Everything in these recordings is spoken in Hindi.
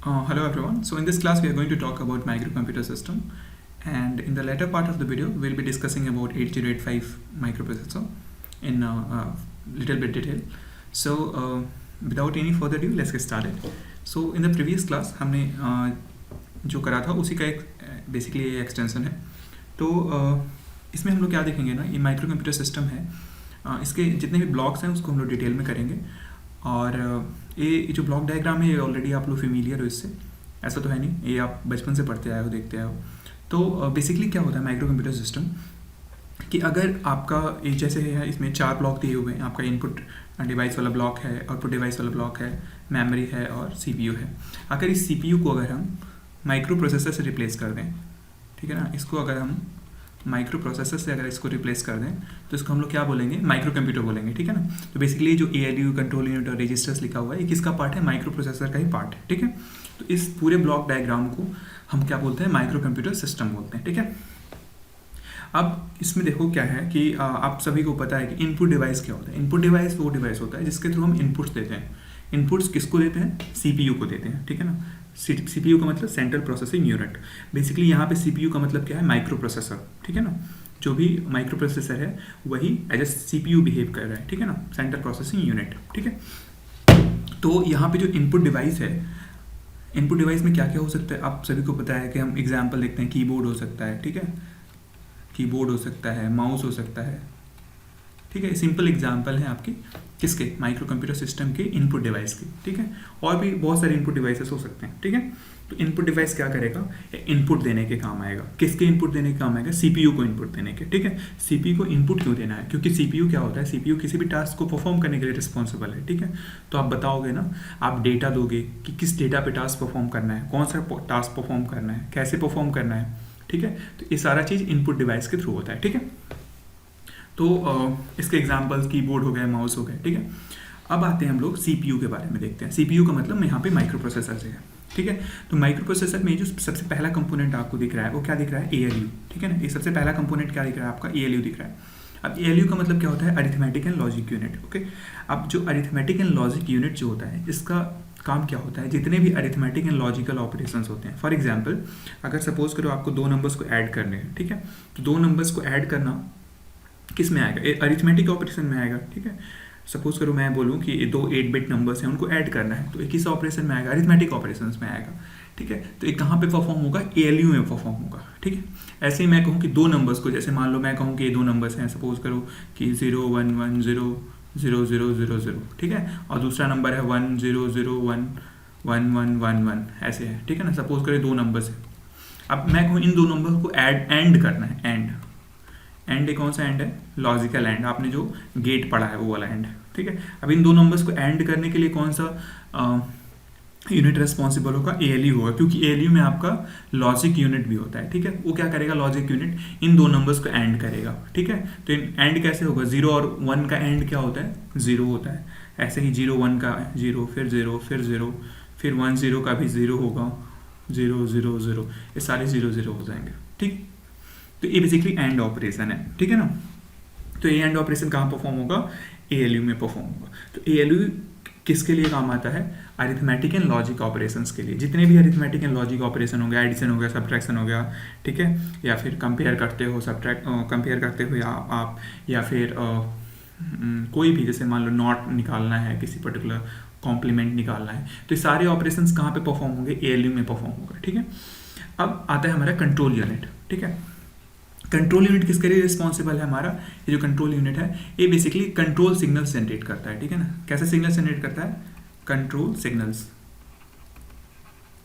Hello everyone. So in this class we are going to talk about microcomputer system, and in the latter part of the video we'll be discussing about 8085 microprocessor in little bit detail. So without any further ado, let's get started. So in the previous class हमने जो करा था उसी का एक बेसिकली एक्सटेंशन है. तो इसमें हम लोग क्या देखेंगे ना, ये माइक्रो कंप्यूटर सिस्टम है. इसके जितने भी ब्लॉक्स हैं उसको हम लोग डिटेल में करेंगे. और ये जो ब्लॉक डायग्राम है ये ऑलरेडी आप लोग फेमिलियर हो इससे, ऐसा तो है नहीं, ये आप बचपन से पढ़ते आए हो, देखते आए हो. तो बेसिकली क्या होता है माइक्रो कंप्यूटर सिस्टम कि अगर आपका एक जैसे है, इसमें 4 ब्लॉक दिए हुए हैं. आपका इनपुट डिवाइस वाला ब्लॉक है, आउटपुट डिवाइस वाला ब्लॉक है, मेमोरी है और सीपीयू है. अगर इस सीपीयू को अगर हम माइक्रो प्रोसेसर से रिप्लेस कर दें, ठीक है ना, इसको अगर हम माइक्रो प्रोसेसर से अगर इसको रिप्लेस कर दें तो इसको हम लोग क्या बोलेंगे, माइक्रो कंप्यूटर बोलेंगे. ठीक है ना. तो बेसिकली जो ALU कंट्रोल यूनिट और रजिस्टर्स लिखा हुआ है ये किसका पार्ट है, माइक्रो प्रोसेसर का ही पार्ट है. ठीक है. तो इस पूरे ब्लॉक डायग्राम को हम क्या बोलते हैं, माइक्रो कंप्यूटर सिस्टम बोलते हैं. ठीक है. अब इसमें देखो क्या है कि आप सभी को पता है कि इनपुट डिवाइस क्या होता है. इनपुट डिवाइस वो डिवाइस होता है जिसके थ्रू हम इनपुट्स देते हैं. इनपुट्स किसको देते हैं, CPU को देते हैं. ठीक है ना. CPU का मतलब सेंट्रल प्रोसेसिंग यूनिट. बेसिकली यहाँ पे CPU का मतलब क्या है, माइक्रो प्रोसेसर. ठीक है ना. जो भी माइक्रो प्रोसेसर है वही एज ए CPU बिहेव कर रहा है. ठीक है ना, सेंट्रल प्रोसेसिंग यूनिट. ठीक है. तो यहाँ पे जो इनपुट डिवाइस है, इनपुट डिवाइस में क्या क्या हो सकता है आप सभी को पता है कि हम एग्जाम्पल देखते हैं. कीबोर्ड हो सकता है, ठीक है, कीबोर्ड हो सकता है, माउस हो सकता है. ठीक है. सिंपल एग्जांपल है आपकी किसके, माइक्रो कंप्यूटर सिस्टम के इनपुट डिवाइस की. ठीक है. और भी बहुत सारे इनपुट डिवाइसेस हो सकते हैं. ठीक है. तो इनपुट डिवाइस क्या करेगा, इनपुट देने के काम आएगा. किसके इनपुट देने के काम आएगा, CPU को इनपुट देने के. ठीक है. CPU को इनपुट क्यों देना है, क्योंकि CPU क्या होता है, CPU किसी भी टास्क को परफॉर्म करने के लिए रिस्पॉन्सिबल है. ठीक है. तो आप बताओगे ना, आप डेटा दोगे कि किस डेटा पे टास्क परफॉर्म करना है, कौन सा टास्क परफॉर्म करना है, कैसे परफॉर्म करना है. ठीक है. तो ये सारा चीज़ इनपुट डिवाइस के थ्रू होता है. ठीक है. तो इसके एग्जांपल्स कीबोर्ड हो गए, माउस हो गए. ठीक है. अब आते हैं हम लोग CPU के बारे में देखते हैं. CPU का मतलब यहाँ पे माइक्रो प्रोसेसर से है. ठीक है. तो माइक्रो प्रोसेसर में जो सबसे पहला कंपोनेंट आपको दिख रहा है वो क्या दिख रहा है, ALU. ठीक है ना. ये सबसे पहला कंपोनेंट क्या दिख रहा है आपका, ALU दिख रहा है. अब ALU का मतलब क्या होता है, arithmetic and logic unit. Okay. अब जो अरिथमेटिक एंड लॉजिक यूनिट जो होता है इसका काम क्या होता है, जितने भी अरिथमेटिक एंड लॉजिकल ऑपरेशंस होते हैं. फॉर एग्जांपल अगर सपोज करो आपको 2 नंबर्स को ऐड करने हैं. ठीक है. तो 2 नंबर्स को ऐड करना किस में आएगा, अरिथमेटिक ऑपरेशन में आएगा. ठीक है. सपोज करो मैं बोलूँ कि ये 2 8-बिट नंबर्स हैं उनको ऐड करना है, तो एक किस ऑपरेशन में आएगा, अरिथमेटिक ऑपरेशंस में आएगा. ठीक है. तो एक कहाँ पे परफॉर्म होगा, ALU में परफॉर्म होगा. ठीक है. ऐसे ही मैं कहूँ कि 2 नंबर्स को, जैसे मान लो मैं कहूँ कि ये 2 नंबर्स हैं, सपोज करो कि 0 1 1 0 0 0 0 0. ठीक है. और दूसरा नंबर है 1 0 0 1 1 1 1 1, ऐसे है. ठीक है ना. सपोज करो 2 नंबर्स है. अब मैं कहूँ इन 2 नंबर्स को एंड करना है. एंड कौन सा एंड है, लॉजिकल एंड. आपने जो गेट पढ़ा है वो वाला एंड. ठीक है. अब इन 2 नंबर्स को एंड करने के लिए कौन सा यूनिट रेस्पॉन्सिबल होगा, ALU होगा, क्योंकि ALU में आपका लॉजिक यूनिट भी होता है. ठीक है. वो क्या करेगा, लॉजिक यूनिट इन 2 नंबर्स को एंड करेगा. ठीक है. तो एंड कैसे होगा, 0 और 1 का एंड क्या होता है, 0 होता है. ऐसे ही 0 1 का 0, फिर 0, फिर 0, फिर 1 0 का भी 0 होगा, 0 0 0, ये सारे 0 0 हो जाएंगे. ठीक. तो ये बेसिकली एंड ऑपरेशन है. ठीक है ना. तो ये एंड ऑपरेशन कहाँ परफॉर्म होगा, ALU में परफॉर्म होगा. तो ALU किसके लिए काम आता है, अरिथमेटिक एंड लॉजिक ऑपरेशंस के लिए. जितने भी अरिथमेटिक एंड लॉजिक ऑपरेशन हो गया, एडिशन हो गया, सब्ट्रैक्शन हो गया. ठीक है. या फिर कंपेयर करते हो, कंपेयर करते हो आप, या फिर कोई भी, जैसे मान लो नॉट निकालना है, किसी पर्टिकुलर कॉम्प्लीमेंट निकालना है, तो ये सारे ऑपरेशंस कहाँ पे परफॉर्म होंगे, ALU में परफॉर्म होगा. ठीक है. अब आता है हमारा कंट्रोल यूनिट. ठीक है. कंट्रोल यूनिट किसके लिए रिस्पॉन्सिबल है, हमारा ये जो कंट्रोल यूनिट है ये बेसिकली कंट्रोल सिग्नल्स जनरेट करता है. ठीक है ना. कैसे सिग्नल्स जनरेट करता है, कंट्रोल सिग्नल्स.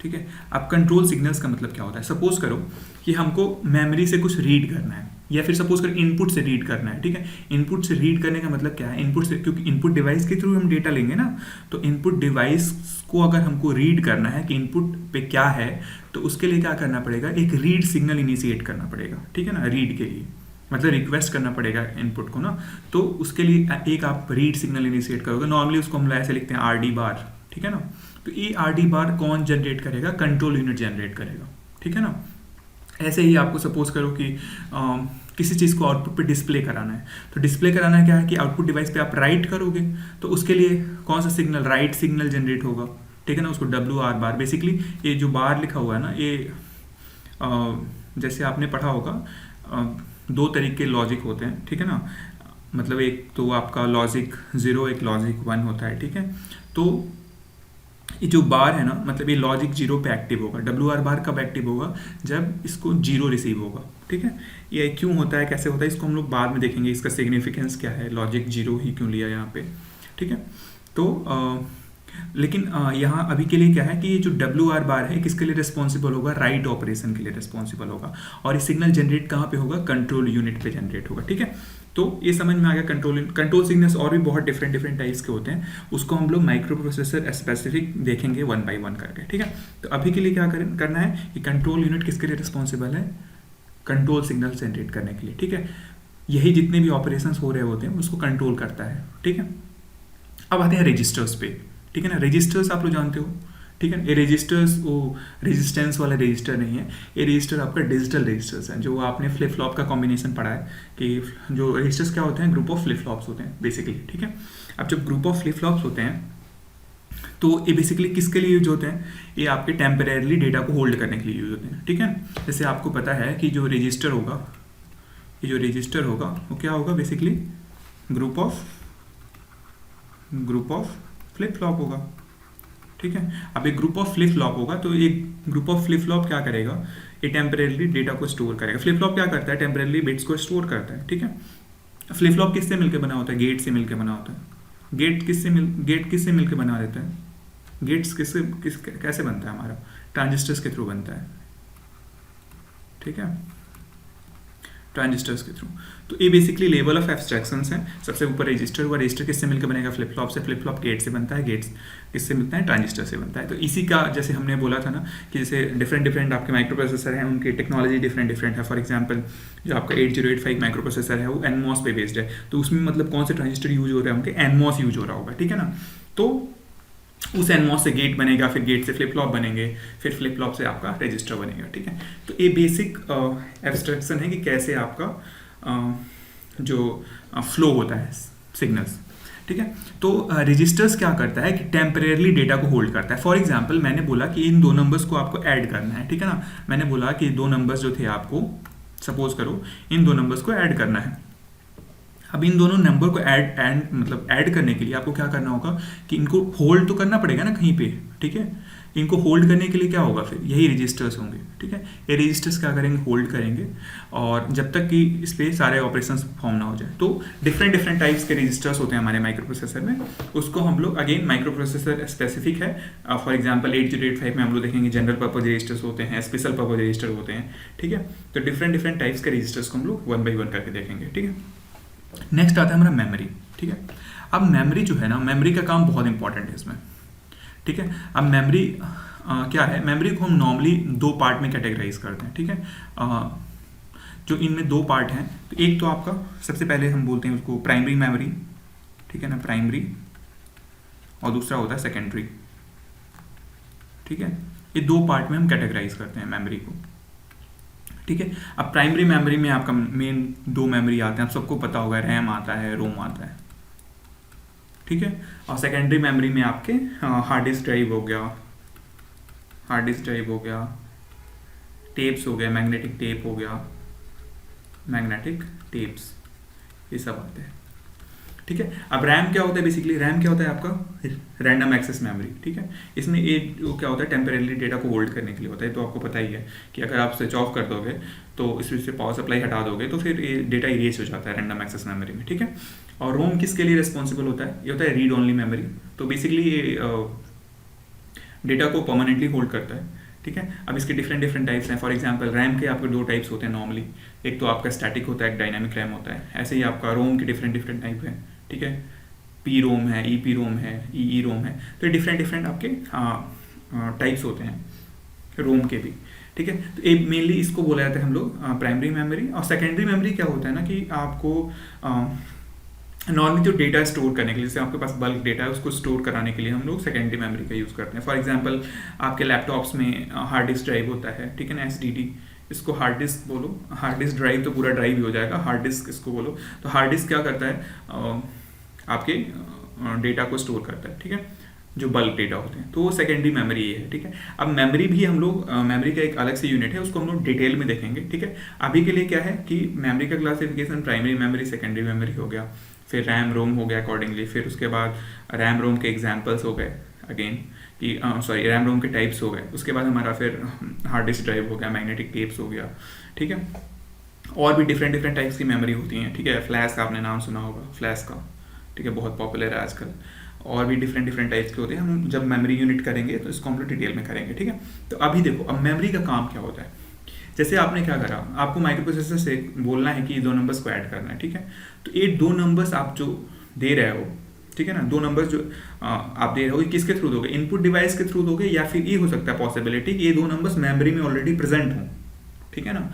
ठीक है. अब कंट्रोल सिग्नल्स का मतलब क्या होता है, सपोज करो कि हमको मेमोरी से कुछ रीड करना है, या फिर सपोज करो इनपुट से रीड करना है. ठीक है. इनपुट से रीड करने का मतलब क्या है, इनपुट से, क्योंकि इनपुट डिवाइस के थ्रू हम डेटा लेंगे ना, तो इनपुट डिवाइस को अगर हमको रीड करना है कि इनपुट पे क्या है, तो उसके लिए क्या करना पड़ेगा, एक रीड सिग्नल इनिशिएट करना पड़ेगा. ठीक है ना. रीड के लिए मतलब रिक्वेस्ट करना पड़ेगा इनपुट को ना, तो उसके लिए एक आप रीड सिग्नल इनिशिएट करोगे. नॉर्मली उसको हम ऐसे लिखते हैं RD बार. ठीक है ना. तो ये RD बार कौन जनरेट करेगा, कंट्रोल यूनिट जनरेट करेगा. ठीक है ना. ऐसे ही आपको सपोज करो कि किसी चीज़ को आउटपुट पे डिस्प्ले कराना है, तो डिस्प्ले कराना क्या है कि आउटपुट डिवाइस पे आप राइट करोगे, तो उसके लिए कौन सा सिग्नल, राइट सिग्नल जनरेट होगा. ठीक है ना, उसको डब्ल्यू आर बार, बेसिकली ये जो बार लिखा हुआ है ना, ये जैसे आपने पढ़ा होगा, दो तरीके के लॉजिक होते हैं, ठीक है ना, मतलब एक तो आपका लॉजिक 0, एक लॉजिक 1 होता है, ठीक है। तो ये जो बार है ना, मतलब ये लॉजिक 0 पे एक्टिव होगा। डब्ल्यू आर बार कब एक्टिव होगा? जब इसको 0 रिसीव होगा, ठीक है। ये क्यों होता है, कैसे होता है, इसको हम लोग बाद में देखेंगे, इसका सिग्निफिकेंस क्या है, लॉजिक 0 ही क्यों लिया यहाँ पे, ठीक है। तो लेकिन यहाँ अभी के लिए क्या है कि ये जो डब्ल्यू आर बार है किसके लिए रिस्पॉन्सिबल होगा? राइट ऑपरेशन के लिए रिस्पॉन्सिबल होगा। और ये सिग्नल जनरेट कहाँ पे होगा? कंट्रोल यूनिट पे जनरेट होगा, ठीक है। तो ये समझ में आ गया। कंट्रोल सिग्नल्स और भी बहुत डिफरेंट टाइप्स के होते हैं, उसको हम लोग माइक्रो प्रोसेसर स्पेसिफिक देखेंगे 1 by 1 करके, ठीक है। तो अभी के लिए क्या करना है कि कंट्रोल यूनिट किसके लिए रिस्पॉन्सिबल है? कंट्रोल सिग्नल जनरेट करने के लिए, ठीक है। यही जितने भी ऑपरेशंस हो रहे होते हैं उसको कंट्रोल करता है, ठीक है। अब आते हैं रजिस्टर्स पे, ठीक है ना। रजिस्टर्स आप लोग जानते हो, ठीक है। ये रजिस्टर्स वो रेजिस्टेंस वाला रजिस्टर नहीं है, ये रजिस्टर आपका डिजिटल रजिस्टर्स हैं, जो आपने फ्लिप फ्लॉप का कॉम्बिनेशन पढ़ा है कि जो रजिस्टर्स क्या होते हैं? ग्रुप ऑफ फ्लिप फ्लॉप्स होते हैं बेसिकली, ठीक है। अब जब ग्रुप ऑफ फ्लिप फ्लॉप्स होते हैं तो ये बेसिकली किसके लिए यूज होते हैं? ये आपके टेम्परेरली डेटा को होल्ड करने के लिए यूज होते हैं, ठीक है। जैसे आपको पता है कि जो रजिस्टर होगा, ये जो रजिस्टर होगा वो क्या होगा? Basically group of flip flop होगा, ठीक है। अब एक ग्रुप ऑफ फ्लिप फ्लॉप होगा तो एक ग्रुप ऑफ फ्लिप फ्लॉप क्या करेगा? ये टेम्परेरली डेटा को स्टोर करेगा। फ्लिप फ्लॉप क्या करता है? टेम्परेरली बिट्स को स्टोर करता है, ठीक है। फ्लिप फ्लॉप किससे मिलकर बना होता है? गेट से मिलकर बना होता है। गेट किससे मिलकर बना रहता है? गेट्स कैसे बनता है? हमारा ट्रांजिस्टर्स के थ्रू बनता है, ठीक है, ट्रांजिस्टर्स के थ्रू। तो ये बेसिकली लेवल ऑफ एब्स्ट्रैक्शंस हैं। सबसे ऊपर रजिस्टर हुआ, रजिस्टर किससे मिलकर बनेगा? फ्लिप फ्लॉप से। फ्लिप फ्लॉप गेट से बनता है, गेट्स किससे मिलता है? ट्रांजिस्टर से बनता है। तो इसी का जैसे हमने बोला था ना कि जैसे डिफरेंट आपके माइक्रो प्रोसेसर हैं, उनकी टेक्नोलॉजी डिफरेंट है। फॉर एग्जांपल जो आपका 8085 माइक्रो प्रोसेसर है वो एनमॉस पे बेस्ड है, तो उसमें मतलब कौन से ट्रांजिस्टर यूज हो रहे हैं? उनके एनमॉस यूज हो रहा होगा, ठीक है ना। तो उस एनमॉस से गेट बनेगा, फिर गेट से फ्लिप फ्लॉप बनेंगे, फिर फ्लिप फ्लॉप से आपका रजिस्टर बनेगा, ठीक है। तो ये बेसिक एब्स्ट्रैक्शन है कि कैसे आपका जो फ्लो होता है सिग्नल्स, ठीक है। तो रजिस्टर्स क्या करता है कि टेम्परेरली डेटा को होल्ड करता है। फॉर एग्जांपल मैंने बोला कि इन दो नंबर्स को आपको ऐड करना है, ठीक है ना। मैंने बोला कि दो नंबर्स जो थे आपको, सपोज करो इन दो नंबर्स को ऐड करना है। अब इन दोनों नंबर को ऐड करने के लिए आपको क्या करना होगा कि इनको होल्ड तो करना पड़ेगा ना कहीं पे, ठीक है। इनको होल्ड करने के लिए क्या होगा? फिर यही रजिस्टर्स होंगे, ठीक है। ये रजिस्टर्स क्या करेंगे? होल्ड करेंगे, और जब तक कि इस पर सारे ऑपरेशंस परफॉर्म ना हो जाए। तो डिफरेंट टाइप्स के रजिस्टर्स होते हैं हमारे माइक्रो प्रोसेसर में, उसको हम लोग अगेन माइक्रो प्रोसेसर स्पेसिफिक है। फॉर एग्जाम्पल 8085 में हम लोग देखेंगे जनरल पर्पज रजिस्टर्स होते हैं, स्पेशल पर्पज रजिस्टर होते हैं, ठीक है। तो डिफरेंट टाइप्स के रजिस्टर्स को हम लोग 1 by 1 करके देखेंगे, ठीक है। नेक्स्ट आता है हमारा मेमोरी, ठीक है। अब मेमोरी जो है ना, मेमोरी का काम बहुत इंपॉर्टेंट है इसमें, ठीक है। अब मेमोरी क्या है? मेमोरी को हम नॉर्मली दो पार्ट में कैटेगराइज करते हैं, ठीक है। जो इनमें दो पार्ट हैं, तो एक तो आपका सबसे पहले हम बोलते हैं उसको प्राइमरी मेमोरी, ठीक है ना, प्राइमरी, और दूसरा होता है सेकेंडरी, ठीक है। ये दो पार्ट में हम कैटेगराइज करते हैं मेमोरी को, ठीक है। अब प्राइमरी मेमोरी में आपका मेन दो मेमोरी आते हैं, आप सबको पता होगा, रैम आता है, रोम आता है, ठीक है। और सेकेंडरी मेमोरी में आपके हार्ड डिस्क ड्राइव हो गया, टेप्स हो गया, मैग्नेटिक टेप हो गया, मैग्नेटिक टेप्स, ये सब आते हैं, ठीक है। अब रैम क्या होता है? बेसिकली रैम क्या होता है आपका? रैंडम एक्सेस मेमोरी, ठीक है। इसमें ये क्या होता है? टेम्परेरली डेटा को होल्ड करने के लिए होता है। तो आपको पता ही है कि अगर आप स्विच ऑफ कर दोगे तो इसमें से पावर सप्लाई हटा दोगे तो फिर ये डेटा इरेज हो जाता है रैंडम एक्सेस मेमोरी में, ठीक है। और रोम किसके लिए रिस्पॉन्सिबल होता है? ये होता है रीड ओनली मेमोरी। तो बेसिकली ये डेटा को परमानेंटली होल्ड करता है, ठीक है। अब इसके डिफरेंट टाइप्स हैं। फॉर एग्जांपल रैम के आपके दो टाइप्स होते हैं नॉर्मली, एक तो आपका स्टैटिक होता है, एक डायनामिक रैम होता है। ऐसे ही आपका रोम के डिफरेंट टाइप है, ठीक है। पी रोम है, ई पी रोम है, ई रोम है। तो ये डिफरेंट आपके टाइप्स होते हैं रोम के भी, ठीक है। तो एक मेनली इसको बोला जाता है हम लोग प्राइमरी मेमोरी। और सेकेंडरी मेमोरी क्या होता है ना कि आपको नॉर्मली जो डेटा स्टोर करने के लिए, जैसे आपके पास बल्क डेटा है उसको स्टोर कराने के लिए हम लोग सेकेंडरी मेमोरी का यूज़ करते हैं। फॉर एग्जांपल आपके लैपटॉप्स में हार्ड डिस्क ड्राइव होता है, ठीक है ना, एसडीडी, इसको हार्ड डिस्क बोलो। हार्ड डिस्क ड्राइव तो पूरा ड्राइव ही हो जाएगा, हार्ड डिस्क इसको बोलो। तो हार्ड डिस्क क्या करता है? आपके डेटा को स्टोर करता है, ठीक है। जो बल्क डेटा होते हैं, तो वो सेकेंडरी मेमोरी है, ठीक है। अब मेमोरी भी हम लोग मेमोरी का एक अलग से यूनिट है, उसको हम लोग डिटेल में देखेंगे, ठीक है। अभी के लिए क्या है कि मेमोरी का classification primary memory, secondary memory हो गया, फिर रैम रोम हो गया अकॉर्डिंगली, फिर उसके बाद रैम रोम के एग्जाम्पल्स हो गए अगेन कि सॉरी रैम रोम के टाइप्स हो गए, उसके बाद हमारा फिर हार्ड डिस्क ड्राइव हो गया, मैग्नेटिक टेप्स हो गया, ठीक है। और भी डिफरेंट डिफरेंट टाइप्स की मेमोरी होती हैं, ठीक है। फ्लैश का आपने नाम सुना होगा, फ्लैश का, ठीक है, बहुत पॉपुलर है आजकल। और भी डिफरेंट डिफरेंट टाइप्स के होते हैं। हम जब मेमोरी यूनिट करेंगे तो इसको हम लोग डिटेल में करेंगे, ठीक है। तो अभी देखो, अब मेमोरी का काम क्या होता है। जैसे आपने क्या करा, आपको माइक्रो प्रोसेसर से बोलना है कि ये 2 नंबर्स को ऐड करना है, ठीक है। तो ये 2 नंबर्स आप जो दे रहे हो, ठीक है ना, 2 नंबर्स जो आप दे रहे हो, किसके थ्रू दोगे, इनपुट डिवाइस के थ्रू दोगे, या फिर ये हो सकता है पॉसिबिलिटी कि ये 2 नंबर्स मेमोरी में ऑलरेडी प्रेजेंट हों, ठीक है ना।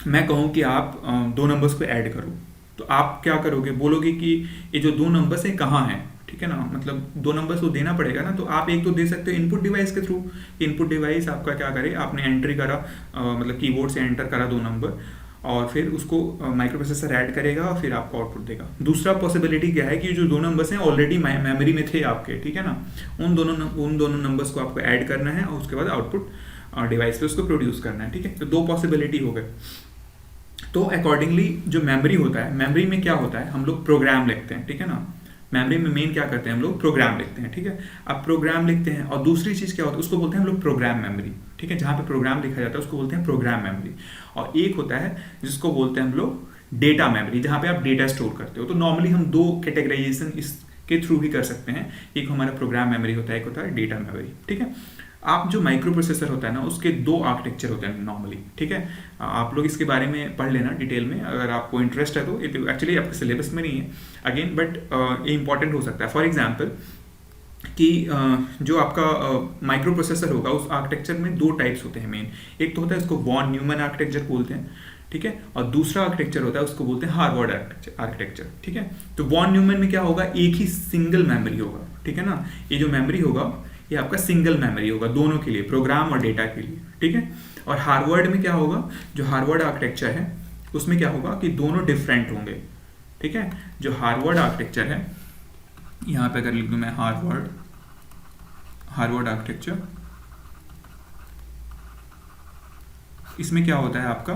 मैं कहूँ कि आप 2 नंबर्स को ऐड करो, तो आप क्या करोगे, बोलोगे कि ये जो 2 नंबर्स हैं कहाँ हैं, ठीक है ना, मतलब 2 नंबर्स को देना पड़ेगा ना। तो आप एक तो दे सकते हो इनपुट डिवाइस के थ्रू, इनपुट डिवाइस आपका क्या करे, आपने एंट्री करा, मतलब कीबोर्ड से एंटर करा 2 नंबर, और फिर उसको माइक्रो प्रोसेसर ऐड करेगा और फिर आपको आउटपुट देगा। दूसरा पॉसिबिलिटी क्या है कि जो 2 नंबर्स हैं ऑलरेडी मेमोरी में थे आपके, ठीक है ना, उन दोनों नंबर्स को आपको ऐड करना है और उसके बाद आउटपुट डिवाइस पे उसको प्रोड्यूस करना है, ठीक है। तो 2 पॉसिबिलिटी हो गए। तो अकॉर्डिंगली जो मेमोरी होता है, मेमोरी में क्या होता है, हम लोग प्रोग्राम लिखते हैं, ठीक है ना। मेमोरी में मेन क्या करते हैं, हम लोग प्रोग्राम लिखते हैं, ठीक है। अब प्रोग्राम लिखते हैं, और दूसरी चीज़ क्या होती है, उसको बोलते हैं हम लोग प्रोग्राम मेमोरी, ठीक है। जहाँ पे प्रोग्राम लिखा जाता है उसको बोलते हैं प्रोग्राम मेमोरी। और एक होता है जिसको बोलते हैं हम लोग डेटा मेमोरी, जहाँ पे आप डेटा स्टोर करते हो। तो नॉर्मली हम 2 कैटेगराइजेशन इसके थ्रू भी कर सकते हैं, एक हमारा प्रोग्राम मेमोरी होता है, एक होता है डेटा मेमोरी, ठीक है। आप जो माइक्रो प्रोसेसर होता है ना, उसके 2 आर्किटेक्चर होते हैं नॉर्मली, ठीक है। आप लोग इसके बारे में पढ़ लेना डिटेल में, अगर आपको इंटरेस्ट है तो। एक्चुअली आपके सिलेबस में नहीं है अगेन, बट ये इंपॉर्टेंट हो सकता है। फॉर एग्जांपल कि जो आपका माइक्रो प्रोसेसर होगा, उस आर्किटेक्चर में 2 टाइप्स होते हैं मेन। एक तो होता है इसको वॉन न्यूमैन आर्किटेक्चर बोलते हैं, ठीक है। और दूसरा आर्किटेक्चर होता है उसको बोलते हैं हार्वर्ड आर्किटेक्चर, ठीक है। तो वॉन न्यूमैन में क्या होगा, एक ही सिंगल मेमोरी होगा, ठीक है ना। ये जो मेमोरी होगा ये आपका सिंगल मेमोरी होगा दोनों के लिए, प्रोग्राम और डेटा के लिए, ठीक है। और हार्वर्ड में क्या होगा, जो हार्वर्ड आर्किटेक्चर है उसमें क्या होगा कि दोनों डिफरेंट होंगे, ठीक है। जो हार्वर्ड आर्किटेक्चर है, यहाँ पे अगर लिख दूं मैं हार्वर्ड आर्किटेक्चर, इसमें क्या होता है आपका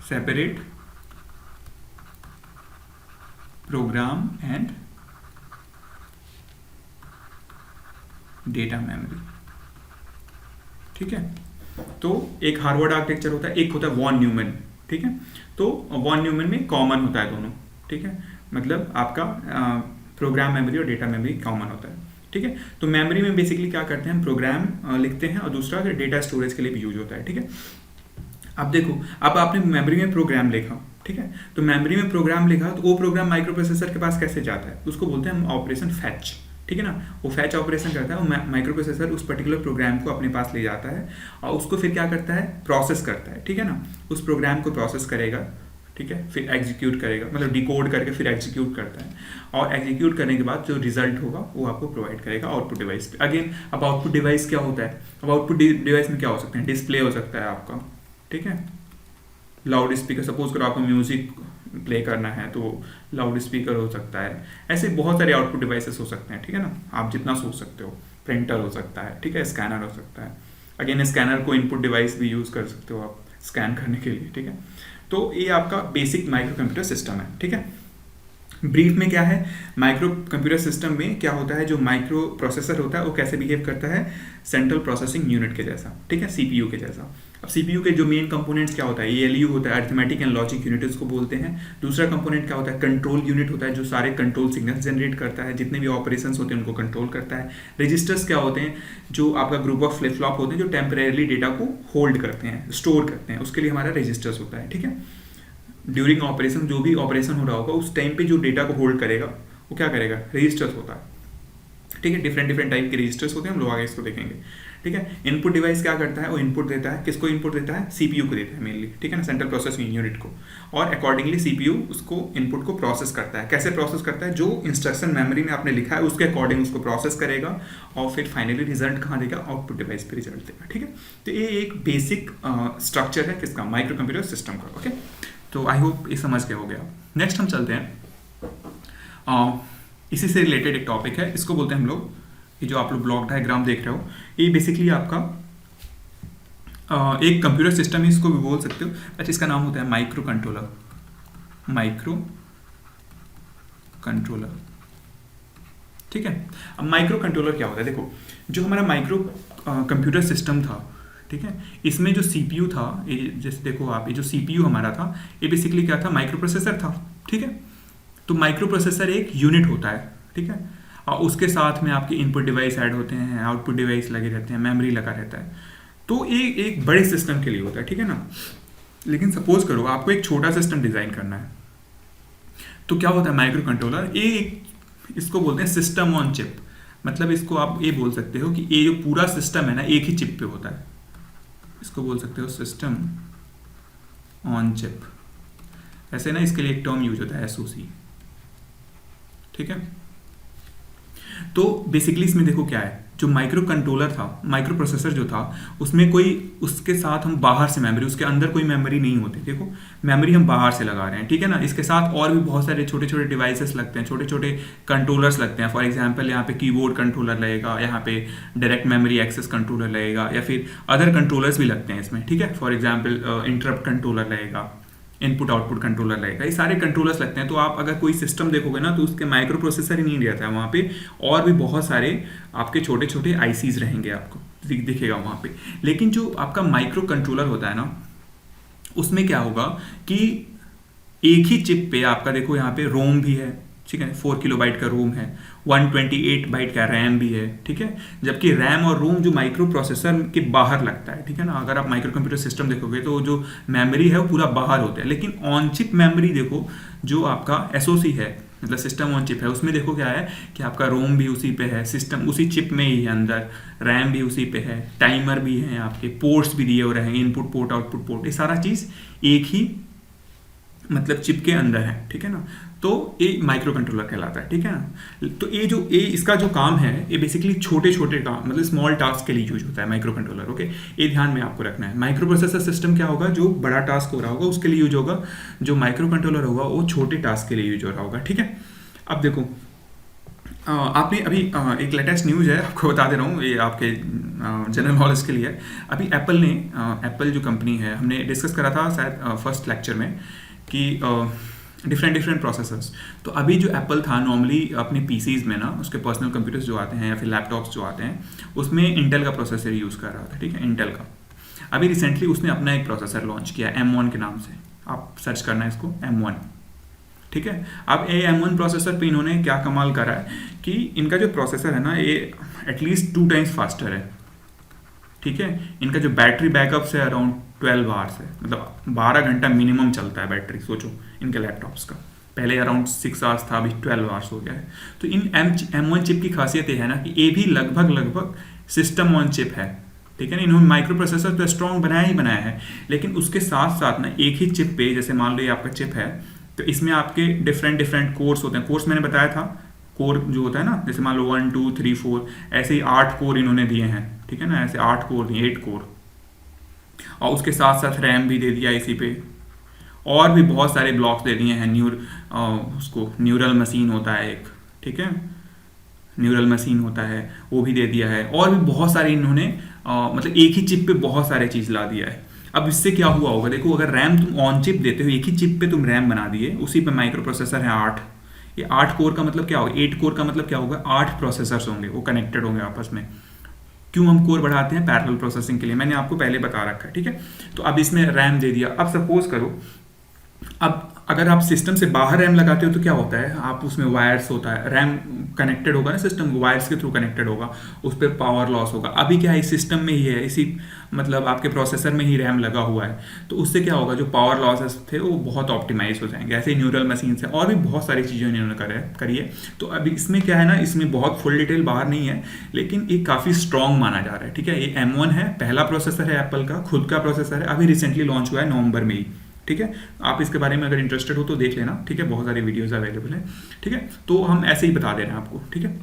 separate program and data memory, ठीक है। तो एक हार्वर्ड आर्किटेक्चर होता है, एक होता है वॉन न्यूमैन, ठीक है। तो वॉन न्यूमैन में कॉमन होता है दोनों, ठीक है, मतलब आपका प्रोग्राम मेमोरी और डेटा मेमोरी कॉमन होता है, ठीक है। तो मेमोरी में बेसिकली क्या करते हैं, हम प्रोग्राम लिखते हैं, और दूसरा डेटा स्टोरेज के लिए भी यूज होता है, ठीक है। अब देखो, अब आपने मेमोरी में प्रोग्राम लिखा, ठीक है। तो मेमोरी में प्रोग्राम लिखा, तो वो प्रोग्राम माइक्रो प्रोसेसर के पास कैसे जाता है, उसको बोलते हैं हम ऑपरेशन फैच, ठीक है ना। वो फैच ऑपरेशन करता है, वो माइक्रो प्रोसेसर उस पर्टिकुलर प्रोग्राम को अपने पास ले जाता है और उसको फिर क्या करता है, प्रोसेस करता है, ठीक है ना। उस प्रोग्राम को प्रोसेस करेगा, ठीक है, फिर एग्जीक्यूट करेगा, मतलब डिकोड करके फिर एग्जीक्यूट करता है, और एग्जीक्यूट करने के बाद जो रिजल्ट होगा वो आपको प्रोवाइड करेगा आउटपुट डिवाइस पे। अगेन, अब आउटपुट डिवाइस क्या होता है, अब आउटपुट डिवाइस में क्या हो सकते हैं, डिस्प्ले हो सकता है आपका, ठीक है, लाउड स्पीकर, सपोज करो आपको म्यूजिक प्ले करना है तो लाउड स्पीकर हो सकता है। ऐसे बहुत सारे आउटपुट डिवाइसेस हो सकते हैं, ठीक है ना, आप जितना सोच सकते हो। प्रिंटर हो सकता है, ठीक है, स्कैनर हो सकता है। अगेन, स्कैनर को इनपुट डिवाइस भी यूज कर सकते हो आप स्कैन करने के लिए, ठीक है। तो ये आपका बेसिक माइक्रो कंप्यूटर सिस्टम है, ठीक है। ब्रीफ में क्या है, माइक्रो कंप्यूटर सिस्टम में क्या होता है, जो माइक्रो प्रोसेसर होता है वो कैसे बिहेव करता है, सेंट्रल प्रोसेसिंग यूनिट के जैसा, ठीक है, सीपीयू के जैसा। अब सीपीयू के जो मेन कंपोनेंट्स क्या होता है, एएलयू होता है, अरिथमेटिक एंड लॉजिक यूनिट इसको बोलते हैं। दूसरा कंपोनेंट क्या होता है, कंट्रोल यूनिट होता है, जो सारे कंट्रोल सिग्नल्स जनरेट करता है, जितने भी ऑपरेशंस होते हैं उनको कंट्रोल करता है। रजिस्टर्स क्या होते हैं, जो आपका ग्रुप ऑफ फ्लिप फ्लॉप होते हैं, जो टेम्परेरी डेटा को होल्ड करते हैं, स्टोर करते हैं, उसके लिए हमारा रजिस्टर्स होता है, ठीक है। ड्यूरिंग ऑपरेशन, जो भी ऑपरेशन हो रहा होगा उस टाइम पे जो डेटा को होल्ड करेगा वो क्या करेगा, रजिस्टर्स होता है, ठीक है। डिफरेंट डिफरेंट टाइप के रजिस्टर्स होते हैं, हम लोग आगे इसको देखेंगे, ठीक है। इनपुट डिवाइस क्या करता है, वो इनपुट देता है, किसको इनपुट देता है, सीपीयू को देता है मेनली, ठीक है ना, सेंट्रल प्रोसेसिंग यूनिट को। और अकॉर्डिंगली सीपीयू उसको इनपुट को प्रोसेस करता है। कैसे प्रोसेस करता है, जो इंस्ट्रक्शन मेमोरी में आपने लिखा है उसके अकॉर्डिंग उसको प्रोसेस करेगा और फिर फाइनली रिजल्ट कहाँ देगा, आउटपुट डिवाइस पे रिजल्ट देगा, ठीक है। तो ये एक बेसिक स्ट्रक्चर है किसका, माइक्रो कंप्यूटर सिस्टम का, ओके। तो आई होप ये समझ के हो गया। नेक्स्ट हम चलते हैं इसी से रिलेटेड एक टॉपिक है, इसको बोलते हैं हम लोग, ये जो आप लोग ब्लॉक डायग्राम देख रहे हो, ये बेसिकली आपका एक कंप्यूटर सिस्टम ही इसको भी बोल सकते हो। अच्छा, इसका नाम होता है माइक्रो कंट्रोलर। माइक्रो कंट्रोलर, ठीक है। अब माइक्रो कंट्रोलर क्या होता है, देखो जो हमारा माइक्रो कंप्यूटर सिस्टम था, ठीक है, इसमें जो सीपीयू था, ये जैसे देखो आप, ये जो सीपीयू हमारा था, ये बेसिकली क्या था, माइक्रो प्रोसेसर था, ठीक है। तो माइक्रो प्रोसेसर एक यूनिट होता है, ठीक है, और उसके साथ में आपके इनपुट डिवाइस ऐड होते हैं, आउटपुट डिवाइस लगे रहते हैं, मेमोरी लगा रहता है। तो ये एक बड़े सिस्टम के लिए होता है, ठीक है ना। लेकिन सपोज करो आपको एक छोटा सिस्टम डिजाइन करना है, तो क्या होता है माइक्रो कंट्रोलर, ये इसको बोलते हैं सिस्टम ऑन चिप। मतलब इसको आप ये बोल सकते हो कि ये जो पूरा सिस्टम है ना, एक ही चिप पे होता है, इसको बोल सकते हो सिस्टम ऑन चिप। ऐसे ना इसके लिए एक टर्म यूज होता है एसओसी, ठीक है। तो बेसिकली इसमें देखो क्या है, जो माइक्रो कंट्रोलर था, माइक्रो प्रोसेसर जो था, उसमें कोई उसके साथ हम बाहर से मेमोरी, उसके अंदर कोई मेमोरी नहीं होती, देखो मेमोरी हम बाहर से लगा रहे हैं, ठीक है ना। इसके साथ और भी बहुत सारे छोटे छोटे डिवाइसेस लगते हैं, छोटे छोटे कंट्रोलर्स लगते हैं। फॉर एग्जांपल यहाँ पे कीबोर्ड कंट्रोलर लगेगा, यहाँ पे डायरेक्ट मेमोरी एक्सेस कंट्रोलर लगेगा, या फिर अदर कंट्रोलर्स भी लगते हैं इसमें, ठीक है। फॉर एग्जाम्पल इंटरप्ट कंट्रोलर लगेगा, इनपुट आउटपुट कंट्रोलर लगेगा, ये सारे कंट्रोलर्स लगते हैं। तो आप अगर कोई सिस्टम देखोगे ना, तो उसके माइक्रो प्रोसेसर ही नहीं रहता है वहाँ पे, और भी बहुत सारे आपके छोटे छोटे आईसीज रहेंगे, आपको दिखेगा वहाँ पे। लेकिन जो आपका माइक्रो कंट्रोलर होता है ना, उसमें क्या होगा कि एक ही चिप पे आपका देखो यहाँ पे रोम भी है, ठीक है, 4 किलोबाइट का रोम है, 128 बाइट का रैम भी है, ठीक है। जबकि रैम और रोम जो माइक्रो प्रोसेसर के बाहर लगता है, ठीक है ना। अगर आप माइक्रो कंप्यूटर सिस्टम देखोगे तो जो मेमोरी है वो पूरा बाहर होता है, लेकिन ऑन चिप मेमोरी देखो जो आपका एसओसी है, मतलब सिस्टम ऑन चिप है, उसमें देखो क्या है कि आपका रोम भी उसी पे है, सिस्टम उसी चिप में ही है, अंदर रैम भी उसी पे है, टाइमर भी है, आपके पोर्ट्स भी दिए हो रहे हैं, इनपुट पोर्ट आउटपुट पोर्ट, ये सारा चीज़ एक ही मतलब चिप के अंदर है, ठीक है ना। तो ये माइक्रो कंट्रोलर कहलाता है, ठीक है ना। तो ये इसका जो काम है, ये बेसिकली छोटे छोटे काम, मतलब स्मॉल टास्क के लिए यूज होता है माइक्रो कंट्रोलर, ओके। ये ध्यान में आपको रखना है। माइक्रो प्रोसेसर सिस्टम क्या होगा, जो बड़ा टास्क हो रहा होगा उसके लिए यूज होगा, जो माइक्रो कंट्रोलर होगा वो छोटे टास्क के लिए यूज हो रहा होगा, ठीक है। अब देखो आपने अभी एक लेटेस्ट न्यूज़ है, आपको बता दे रहा हूँ, ये आपके जनरल नॉलेज के लिए। अभी एप्पल जो कंपनी है, हमने डिस्कस करा था शायद फर्स्ट लेक्चर में कि डिफरेंट प्रोसेसर्स। तो अभी जो एप्पल था, नॉर्मली अपने पीसीज में ना, उसके पर्सनल कंप्यूटर्स जो आते हैं या फिर लैपटॉप्स जो आते हैं, उसमें इंटेल का प्रोसेसर यूज़ कर रहा था, ठीक है, इंटेल का। अभी रिसेंटली उसने अपना एक प्रोसेसर लॉन्च किया M1 के नाम से, आप सर्च करना है इसको M1, ठीक है। अब ये M1 प्रोसेसर पे इन्होंने क्या कमाल करा है कि इनका जो प्रोसेसर है ना, ये एटलीस्ट 2 टाइम्स फास्टर है, ठीक है। इनका जो बैटरी बैकअप है अराउंड 12 आवर्स है, मतलब 12 घंटा मिनिमम चलता है बैटरी, सोचो इनके लैपटॉप्स का। पहले अराउंड 6 आवर्स था, अभी 12 आवर्स हो गया है। तो इन M1 चिप की खासियत ये है ना कि ये भी लगभग सिस्टम ऑन चिप है, ठीक है ना। इन्होंने माइक्रो प्रोसेसर तो स्ट्रॉन्ग बनाया ही बनाया है, लेकिन उसके साथ साथ ना एक ही चिप पे, जैसे मान लो ये आपका चिप है, तो इसमें आपके डिफरेंट कोर्स होते हैं। कोर्स मैंने बताया था, कोर जो होता है ना, जैसे मान लो 1 2 3 4, ऐसे ही 8 कोर इन्होंने दिए हैं, ठीक है ना। ऐसे 8 कोर दिए, 8 कोर, और उसके साथ साथ रैम भी दे दिया इसी पे, और भी बहुत सारे ब्लॉक्स दे दिए हैं। उसको न्यूरल मशीन होता है एक, ठीक है, न्यूरल मशीन होता है, वो भी दे दिया है। और भी बहुत सारे इन्होंने मतलब एक ही चिप पे बहुत सारे चीज़ ला दिया है। अब इससे क्या हुआ होगा, देखो अगर रैम तुम ऑन चिप देते हो, एक ही चिप पे तुम रैम बना दिए, उसी पे माइक्रो प्रोसेसर है 8, ये 8 कोर का मतलब क्या होगा, 8 कोर का मतलब क्या होगा, 8 प्रोसेसर्स होंगे, वो कनेक्टेड होंगे आपस में। क्यों हम कोर बढ़ाते हैं, पैरेलल प्रोसेसिंग के लिए, मैंने आपको पहले बता रखा है, ठीक है। तो अब इसमें रैम दे दिया। अब सपोज करो, अब अगर आप सिस्टम से बाहर रैम लगाते हो तो क्या होता है, आप उसमें वायर्स होता है, रैम कनेक्टेड होगा ना, सिस्टम वायर्स के थ्रू कनेक्टेड होगा, उस पर पावर लॉस होगा। अभी क्या है, इस सिस्टम में ही है, इसी मतलब आपके प्रोसेसर में ही रैम लगा हुआ है, तो उससे क्या होगा, जो पावर लॉसेस थे वो बहुत ऑप्टिमाइज हो जाएंगे। ऐसे ही न्यूरल मशीन से और भी बहुत सारी चीज़ें इन्होंने करी है। तो अभी इसमें क्या है ना, इसमें बहुत फुल डिटेल बाहर नहीं है, लेकिन ये काफ़ी स्ट्रॉन्ग माना जा रहा है, ठीक है। ये M1 है, पहला प्रोसेसर है एप्पल का, खुद का प्रोसेसर है, अभी रिसेंटली लॉन्च हुआ है नवंबर में ही, ठीक है। आप इसके बारे में अगर इंटरेस्टेड हो तो देख लेना, ठीक है, बहुत सारी वीडियोस अवेलेबल है, ठीक है। तो हम ऐसे ही बता दे रहे हैं आपको, ठीक है।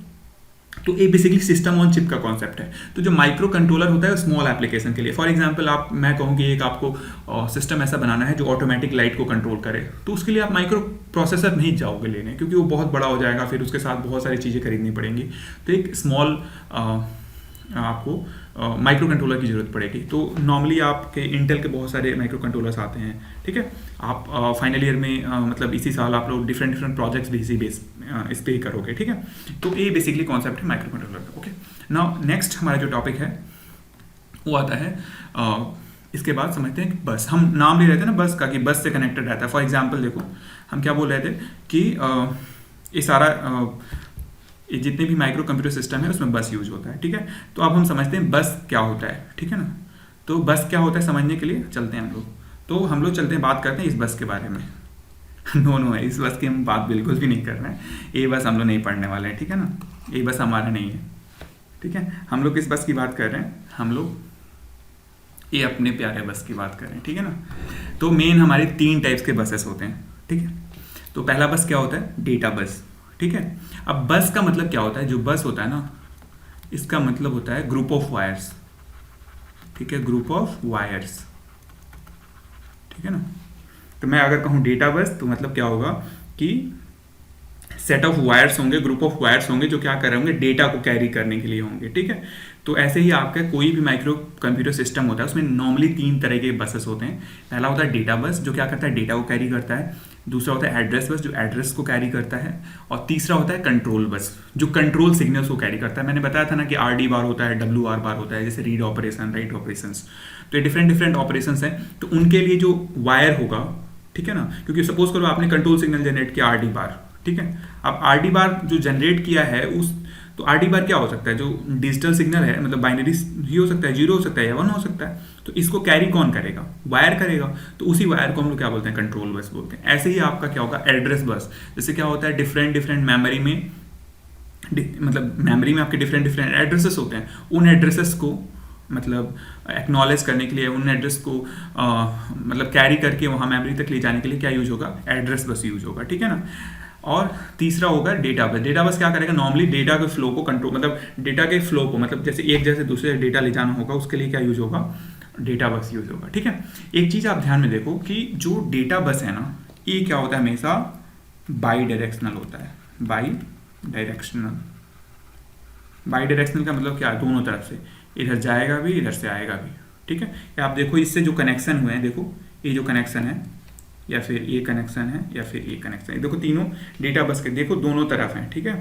तो ये बेसिकली सिस्टम ऑन चिप का कॉन्सेप्ट है। तो जो माइक्रो कंट्रोलर होता है वो स्मॉल एप्लीकेशन के लिए, फॉर एग्जांपल मैं कहूँ कि एक आपको सिस्टम ऐसा बनाना है जो ऑटोमेटिक लाइट को कंट्रोल करे, तो उसके लिए आप माइक्रो प्रोसेसर नहीं जाओगे लेने, क्योंकि वो बहुत बड़ा हो जाएगा, फिर उसके साथ बहुत सारी चीज़ें खरीदनी पड़ेंगी। तो एक स्मॉल आपको माइक्रो कंट्रोलर की ज़रूरत पड़ेगी। तो नॉर्मली आपके इंटेल के बहुत सारे माइक्रो कंट्रोलर्स आते हैं, ठीक है। आप फाइनल ईयर में मतलब इसी साल आप लोग डिफरेंट प्रोजेक्ट्स भी इसी बेस इस पे ही करोगे, ठीक है। तो ये बेसिकली कॉन्सेप्ट है माइक्रो कंट्रोलर का। ओके, नाउ नेक्स्ट हमारा जो टॉपिक है वो आता है इसके बाद समझते हैं कि बस, हम नाम ले रहे थे ना बस का, कि बस से कनेक्टेड रहता है। फॉर एग्जाम्पल देखो हम क्या बोल रहे थे कि ये सारा ये जितने भी माइक्रो कंप्यूटर सिस्टम है उसमें बस यूज होता है, ठीक है। तो अब हम समझते हैं बस क्या होता है, ठीक है ना। तो बस क्या होता है समझने के लिए चलते हैं हम लोग। तो हम लोग चलते हैं, बात करते हैं इस बस के बारे में। नो इस बस की हम बात बिल्कुल भी नहीं कर रहे हैं, ये बस हम लोग नहीं पढ़ने वाले हैं, ठीक है ना। ये बस हमारा नहीं है, ठीक है। हम लोग किस बस की बात कर रहे हैं, हम लोग ये अपने प्यारे बस की बात कर रहे हैं, ठीक है ना। तो मेन हमारे 3 टाइप्स के बसेस होते हैं, ठीक है। तो पहला बस क्या होता है, डेटा बस, ठीक है। अब बस का मतलब क्या होता है, जो बस होता है ना, इसका मतलब होता है ग्रुप ऑफ वायर्स, ठीक है, ग्रुप ऑफ वायर्स, ठीक है ना। तो मैं अगर कहूँ डेटा बस तो मतलब क्या होगा कि सेट ऑफ वायर्स होंगे, ग्रुप ऑफ वायर्स होंगे जो क्या कर रहे होंगे, डेटा को कैरी करने के लिए होंगे, ठीक है। तो ऐसे ही आपका कोई भी माइक्रो कंप्यूटर सिस्टम होता है उसमें नॉर्मली 3 तरह के बसेस होते हैं। पहला होता है डेटा बस जो क्या करता है, डेटा को कैरी करता है। दूसरा होता है एड्रेस बस जो एड्रेस को कैरी करता है। और तीसरा होता है कंट्रोल बस जो कंट्रोल सिग्नल्स को कैरी करता है। मैंने बताया था ना कि RD बार होता है, WR बार होता है, जैसे रीड ऑपरेशन, राइट ऑपरेशंस। तो ये डिफरेंट ऑपरेशंस हैं, तो उनके लिए जो वायर होगा, ठीक है ना। क्योंकि सपोज करो आपने कंट्रोल सिग्नल जनरेट किया RD बार, ठीक है। अब RD बार जो जनरेट किया है उस, तो RD बार क्या हो सकता है, जो डिजिटल सिग्नल है, मतलब बाइनरी ही हो सकता है, 0 हो सकता है या 1 हो सकता है। तो इसको कैरी कौन करेगा, वायर करेगा। तो उसी वायर को हम लोग क्या बोलते हैं, कंट्रोल बस बोलते हैं। ऐसे ही आपका क्या होगा, एड्रेस बस। जैसे क्या होता है, डिफरेंट मेमोरी में, मतलब मेमोरी में आपके डिफरेंट एड्रेसेस होते हैं। उन एड्रेसेस को मतलब एक्नॉलेज करने के लिए, उन एड्रेस को मतलब कैरी करके वहाँ मेमोरी तक ले जाने के लिए क्या यूज होगा, एड्रेस बस यूज होगा, ठीक है ना। और तीसरा होगा डेटा बस। डेटा बस क्या करेगा, नॉर्मली डेटा के फ्लो को कंट्रोल, मतलब डेटा के फ्लो को, मतलब जैसे एक जैसे दूसरे डेटा ले जाना होगा उसके लिए क्या यूज होगा, डेटा बस यूज होगा, ठीक है। एक चीज़ आप ध्यान में देखो कि जो डेटा बस है ना, ये क्या होता है, हमेशा बाई डायरेक्शनल होता है। बाई डायरेक्शनल का मतलब क्या है, दोनों तरफ से, इधर जाएगा भी इधर से आएगा भी, ठीक है। आप देखो इससे जो कनेक्शन हुए हैं, देखो ये जो कनेक्शन है, या फिर ये कनेक्शन है, या फिर ये कनेक्शन है, देखो तीनों डेटा बस के, देखो दोनों तरफ हैं, ठीक है,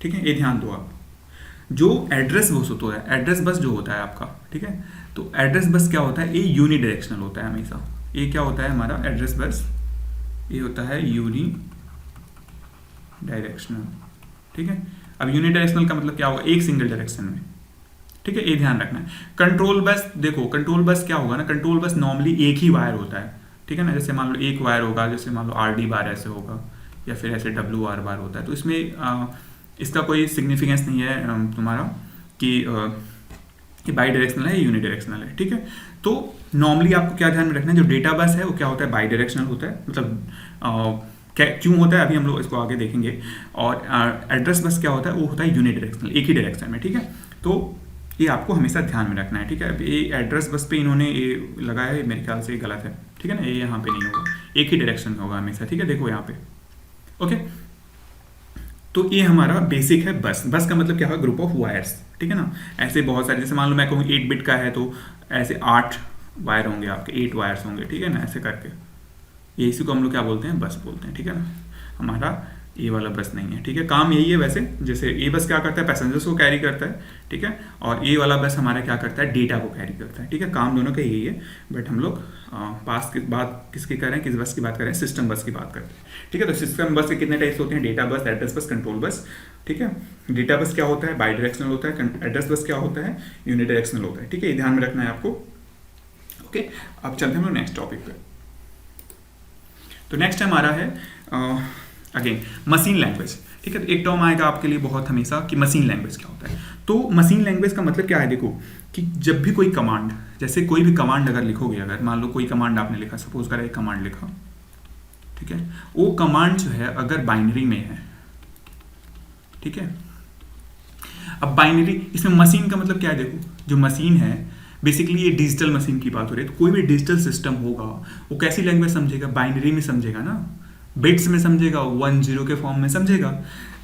ठीक है। ये ध्यान दो आप। जो एड्रेस बस होता है, एड्रेस बस जो होता है आपका, ठीक है, तो एड्रेस बस क्या होता है, ये यूनि डायरेक्शनल होता है हमेशा। ये क्या होता है हमारा एड्रेस बस, ये होता है यूनि डायरेक्शनल, ठीक है। अब यूनि डायरेक्शनल का मतलब क्या होगा, एक सिंगल डायरेक्शन में, ठीक है, ये ध्यान रखना है। कंट्रोल बस, देखो कंट्रोल बस क्या होगा ना, कंट्रोल बस नॉर्मली एक ही वायर होता है, ठीक है ना। जैसे मान लो एक वायर होगा, जैसे मान लो RD बार ऐसे होगा, या फिर ऐसे WR बार होता है। तो इसमें इसका कोई सिग्निफिकेंस नहीं है तुम्हारा कि बाई डायरेक्शनल है या यूनि डायरेक्शनल है, ठीक है। तो नॉर्मली आपको क्या ध्यान में रखना है, जो डेटा बस है वो क्या होता है, बाई डायरेक्शनल होता है, मतलब क्यों होता है अभी हम लोग इसको आगे देखेंगे। और एड्रेस बस क्या होता है, वो होता है यूनि डायरेक्शनल, एक ही डायरेक्शन में, ठीक है। तो ये आपको हमेशा ध्यान में रखना है, ठीक है। अब ये एड्रेस बस पे इन्होंने ये लगाया है, मेरे ख्याल से गलत है, ठीक है ना। ये यहाँ पे नहीं होगा, एक ही डायरेक्शन में होगा हमेशा, ठीक है। देखो यहाँ पे, ओके। तो ये हमारा बेसिक है बस। बस का मतलब क्या होगा, ग्रुप ऑफ वायर्स, ठीक है ना। ऐसे बहुत सारे, जैसे मान लो मैं कहूँ 8 बिट का है तो ऐसे 8 वायर होंगे आपके, 8 वायर्स होंगे, ठीक है ना, ऐसे करके। ये इसी को हम लोग क्या बोलते हैं, बस बोलते हैं, ठीक है ना। हमारा ये वाला बस नहीं है, ठीक है। काम यही है वैसे, जैसे ये बस क्या करता है, पैसेंजर्स को कैरी करता है, ठीक है। और ये वाला बस हमारा क्या करता है, डेटा को कैरी करता है, ठीक है। काम दोनों का यही है, बट हम लोग बात किसकी कर रहे हैं, किस बस की बात कर रहे हैं, सिस्टम बस की बात करते हैं, ठीक है। तो सिस्टम बस के कितने टाइप्स होते हैं, data bus, address bus, control bus, ठीक है। डेटा बस क्या होता है, बाई डायरेक्शनल होता है। एड्रेस बस क्या होता है, यूनि डायरेक्शनल होता है, ठीक है। ये ध्यान में रखना है आपको, ओके। अब चलते हैं हम लोग नेक्स्ट टॉपिक पे। तो नेक्स्ट हमारा है अगेन मशीन लैंग्वेज, ठीक है। तो एक टर्म आएगा आपके लिए बहुत हमेशा कि मशीन लैंग्वेज क्या होता है। तो मशीन लैंग्वेज का मतलब क्या है, देखो कि जब भी कोई कमांड, जैसे कोई भी कमांड अगर लिखोगे, अगर मान लो कोई कमांड आपने लिखा, सपोज करें एक कमांड लिखा, ठीक है। वो कमांड जो है अगर बाइनरी में है, ठीक है। अब बाइनरी, इसमें मशीन का मतलब क्या है, देखो जो मशीन है बेसिकली ये डिजिटल मशीन की बात हो रही है। तो कोई भी डिजिटल सिस्टम होगा वो कैसी लैंग्वेज समझेगा, बाइनरी में समझेगा ना, बिट्स में समझेगा, 1-0 के फॉर्म में समझेगा।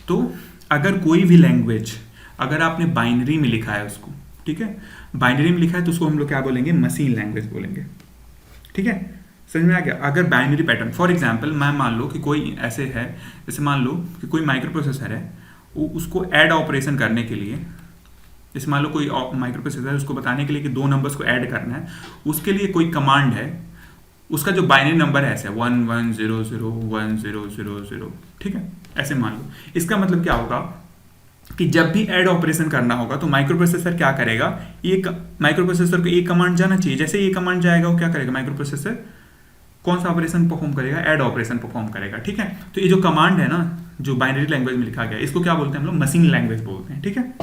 तो अगर कोई भी लैंग्वेज अगर आपने बाइनरी में लिखा है उसको, ठीक है, बाइनरी में लिखा है तो उसको हम लोग क्या बोलेंगे, मशीन लैंग्वेज बोलेंगे। ठीक है, समझ में आ गया। अगर बाइनरी पैटर्न, फॉर एग्जांपल मैं मान लो कि कोई ऐसे है, जैसे मान लो कि कोई माइक्रो प्रोसेसर है, वो उसको ऐड ऑपरेशन करने के लिए, जैसे मान लो कोई माइक्रो प्रोसेसर है, उसको बताने के लिए कि 2 नंबर्स को ऐड करना है, उसके लिए कोई कमांड है, उसका जो बाइनरी नंबर है ऐसे 11001000, ठीक है, ऐसे मान लो। इसका मतलब क्या होगा कि जब भी ऐड ऑपरेशन करना होगा तो माइक्रो प्रोसेसर क्या करेगा, एक माइक्रो प्रोसेसर को एक कमांड जाना चाहिए, जैसे ये कमांड जाएगा वो क्या करेगा, माइक्रो प्रोसेसर कौन सा ऑपरेशन परफॉर्म करेगा, ऐड ऑपरेशन परफॉर्म करेगा। ठीक है, तो ये जो कमांड है ना, जो बाइनरी लैंग्वेज में लिखा गया, इसको क्या बोलते हैं हम लोग, मशीन लैंग्वेज बोलते हैं। ठीक है,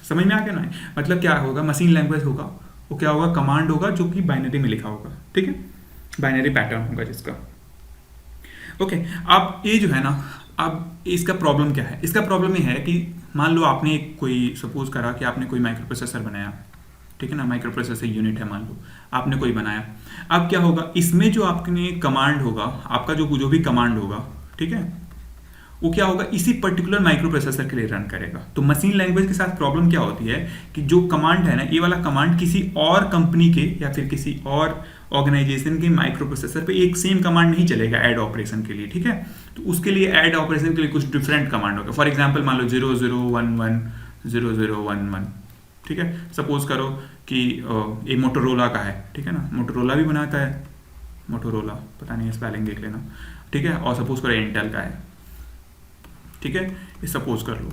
समझ में आ गया ना। मतलब क्या होगा, मशीन लैंग्वेज होगा, वो क्या होगा, कमांड होगा जो कि बाइनरी में लिखा होगा। ठीक है, बाइनरी पैटर्न होगा जिसका। ओके, अब ये जो है ना, अब इसका प्रॉब्लम क्या है, इसका प्रॉब्लम ये है कि मान लो आपने कोई सपोज करा कि आपने कोई माइक्रो प्रोसेसर बनाया, ठीक है ना, माइक्रो प्रोसेसर यूनिट है मान लो, आपने कोई बनाया। अब क्या होगा, इसमें जो आपने कमांड होगा, आपका जो भी कमांड होगा, ठीक है, वो क्या होगा, इसी पर्टिकुलर माइक्रो प्रोसेसर के लिए रन करेगा। तो मशीन लैंग्वेज के साथ प्रॉब्लम क्या होती है कि जो कमांड है ना, ये वाला कमांड किसी और कंपनी के या फिर किसी और ऑर्गेनाइजेशन के माइक्रो प्रोसेसर पे एक सेम कमांड नहीं चलेगा ऐड ऑपरेशन के लिए। ठीक है, तो उसके लिए ऐड ऑपरेशन के लिए कुछ डिफरेंट कमांड होगा। फॉर एग्जाम्पल मान लो 00110011, ठीक है, सपोज करो कि ये मोटोरोला का है, ठीक है ना, मोटोरोला भी बनाता है, मोटोरोला, पता नहीं स्पेलिंग देख लेना, ठीक है, और सपोज करो इंटेल का है, ठीक है, ये सपोज कर लो।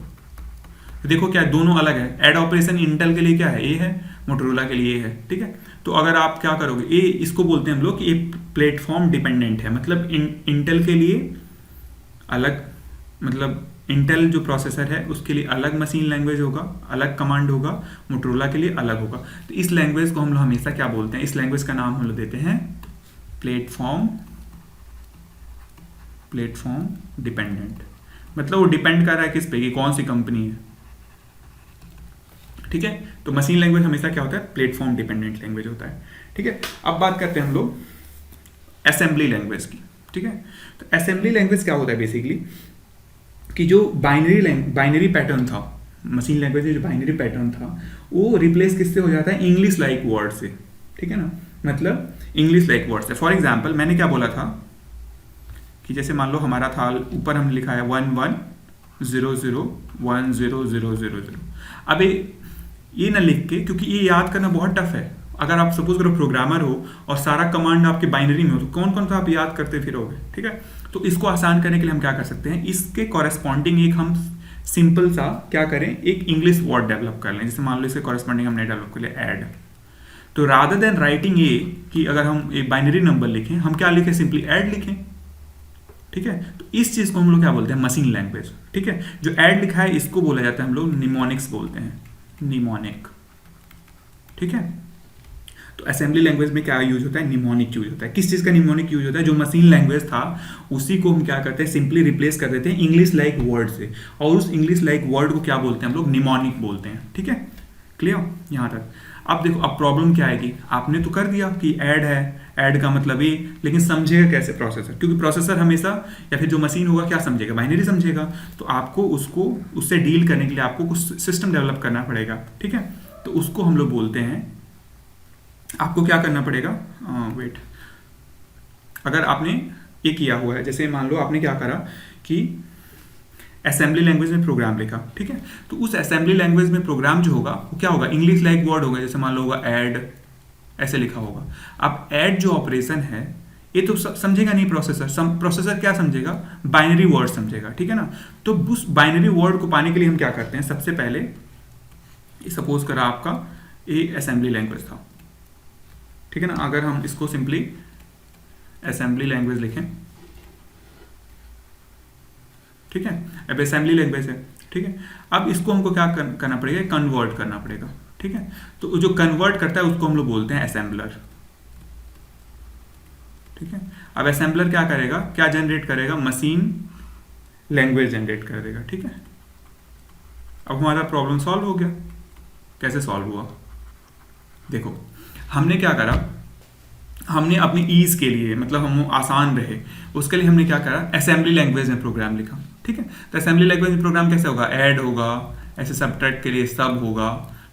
तो देखो क्या दोनों अलग है, ऐड ऑपरेशन इंटेल के लिए क्या है, ए है, मोटोरोला के लिए है। ठीक है, तो अगर आप क्या करोगे, ये इसको बोलते हैं हम लोग कि ये प्लेटफॉर्म डिपेंडेंट है, मतलब इंटेल के लिए अलग, मतलब इंटेल जो प्रोसेसर है उसके लिए अलग मशीन लैंग्वेज होगा, अलग कमांड होगा, मोटोरोला के लिए अलग होगा। तो इस लैंग्वेज को हम लोग हमेशा क्या बोलते हैं, इस लैंग्वेज का नाम हम लोग देते हैं प्लेटफॉर्म डिपेंडेंट। मतलब वो डिपेंड कर रहा है किस पे, कि कौन सी कंपनी है। ठीक है, तो मशीन लैंग्वेज हमेशा क्या होता है, प्लेटफॉर्म डिपेंडेंट लैंग्वेज होता है। ठीक है, अब बात करते हैं हम लोग असेंबली लैंग्वेज की। ठीक है, तो असेंबली लैंग्वेज क्या होता है बेसिकली, कि जो बाइनरी पैटर्न था, मशीन लैंग्वेज में जो बाइनरी पैटर्न था, वो रिप्लेस किससे हो जाता है, इंग्लिश लाइक वर्ड से। ठीक है ना, मतलब इंग्लिश लाइक वर्ड से। फॉर एग्जाम्पल मैंने क्या बोला था कि जैसे मान लो हमारा था, ऊपर हमने लिखा है 11001000। अब ये ना लिख के, क्योंकि ये याद करना बहुत टफ है, अगर आप सपोज करो प्रोग्रामर हो और सारा कमांड आपके बाइनरी में हो तो कौन कौन सा आप याद करते फिरोगे। ठीक है, तो इसको आसान करने के लिए हम क्या कर सकते हैं, इसके कॉरेस्पॉन्डिंग एक हम सिंपल सा क्या करें, एक इंग्लिश वर्ड डेवलप कर लें। जैसे मान लो इसके कॉरेस्पॉन्डिंग हमने डेवलप कर लिया ऐड। तो रादर देन राइटिंग ये कि अगर हम एक बाइनरी नंबर लिखें, हम क्या लिखें, सिंपली ऐड लिखें। ठीक है, तो इस चीज को हम लोग क्या बोलते हैं, मशीन लैंग्वेज। ठीक है, जो ऐड लिखा है इसको बोला जाता है हम लोग निमोनिक्स बोलते हैं, निमोनिक। ठीक है, तो असेंबली लैंग्वेज में क्या यूज होता है, निमोनिक यूज होता है। किस चीज का निमोनिक यूज होता है, जो मशीन लैंग्वेज था उसी को हम क्या करते हैं, सिंपली रिप्लेस कर देते हैं इंग्लिश लाइक वर्ड से, और उस इंग्लिश लाइक वर्ड को क्या बोलते हैं हम लोग, निमोनिक बोलते हैं। ठीक है, क्लियर यहाँ तक। अब देखो, अब प्रॉब्लम क्या आएगी, आपने तो कर दिया कि ऐड है, ऐड का मतलब ये, लेकिन समझेगा कैसे प्रोसेसर, क्योंकि प्रोसेसर हमेशा या फिर जो मशीन होगा क्या समझेगा, बाइनरी समझेगा। तो आपको उससे डील करने के लिए आपको कुछ सिस्टम डेवलप करना पड़ेगा। ठीक है, तो उसको हम लोग बोलते हैं, आपको क्या करना पड़ेगा, वेट, अगर आपने ये किया हुआ है, जैसे मान लो आपने क्या करा कि असेंबली लैंग्वेज में प्रोग्राम लिखा। ठीक है, तो उस असेंबली लैंग्वेज में प्रोग्राम जो होगा वो क्या होगा, इंग्लिश लाइक वर्ड होगा। जैसे मान लो होगा ऐड, ऐसे लिखा होगा। अब ऐड जो ऑपरेशन है ये तो समझेगा नहीं प्रोसेसर, प्रोसेसर क्या समझेगा, बाइनरी वर्ड समझेगा। ठीक है ना, तो उस बाइनरी वर्ड को पाने के लिए हम क्या करते हैं, सबसे पहले सपोज करा आपका ये असेंबली लैंग्वेज था। ठीक है ना, अगर हम इसको सिंपली असेंबली लैंग्वेज लिखें, ठीक है, अब असेंबली लैंग्वेज है। ठीक है, अब इसको हमको क्या करना पड़ेगा, कन्वर्ट करना पड़ेगा। ठीक है, तो जो कन्वर्ट करता है उसको हम लोग बोलते हैं असेंबलर। ठीक है, अब असेंबलर क्या करेगा, क्या जनरेट करेगा, मशीन लैंग्वेज जनरेट कर देगा। ठीक है, अब हमारा प्रॉब्लम सॉल्व हो गया। कैसे सॉल्व हुआ? देखो, हमने क्या करा, हमने अपनी ईज के लिए, मतलब हम आसान रहे उसके लिए हमने क्या करा, असेंबली लैंग्वेज में प्रोग्राम लिखा। ठीक है, तो असेंबली लैंग्वेज में प्रोग्राम कैसे होगा, ऐड होगा, ऐसे सबट्रैक्ट के लिए सब होगा,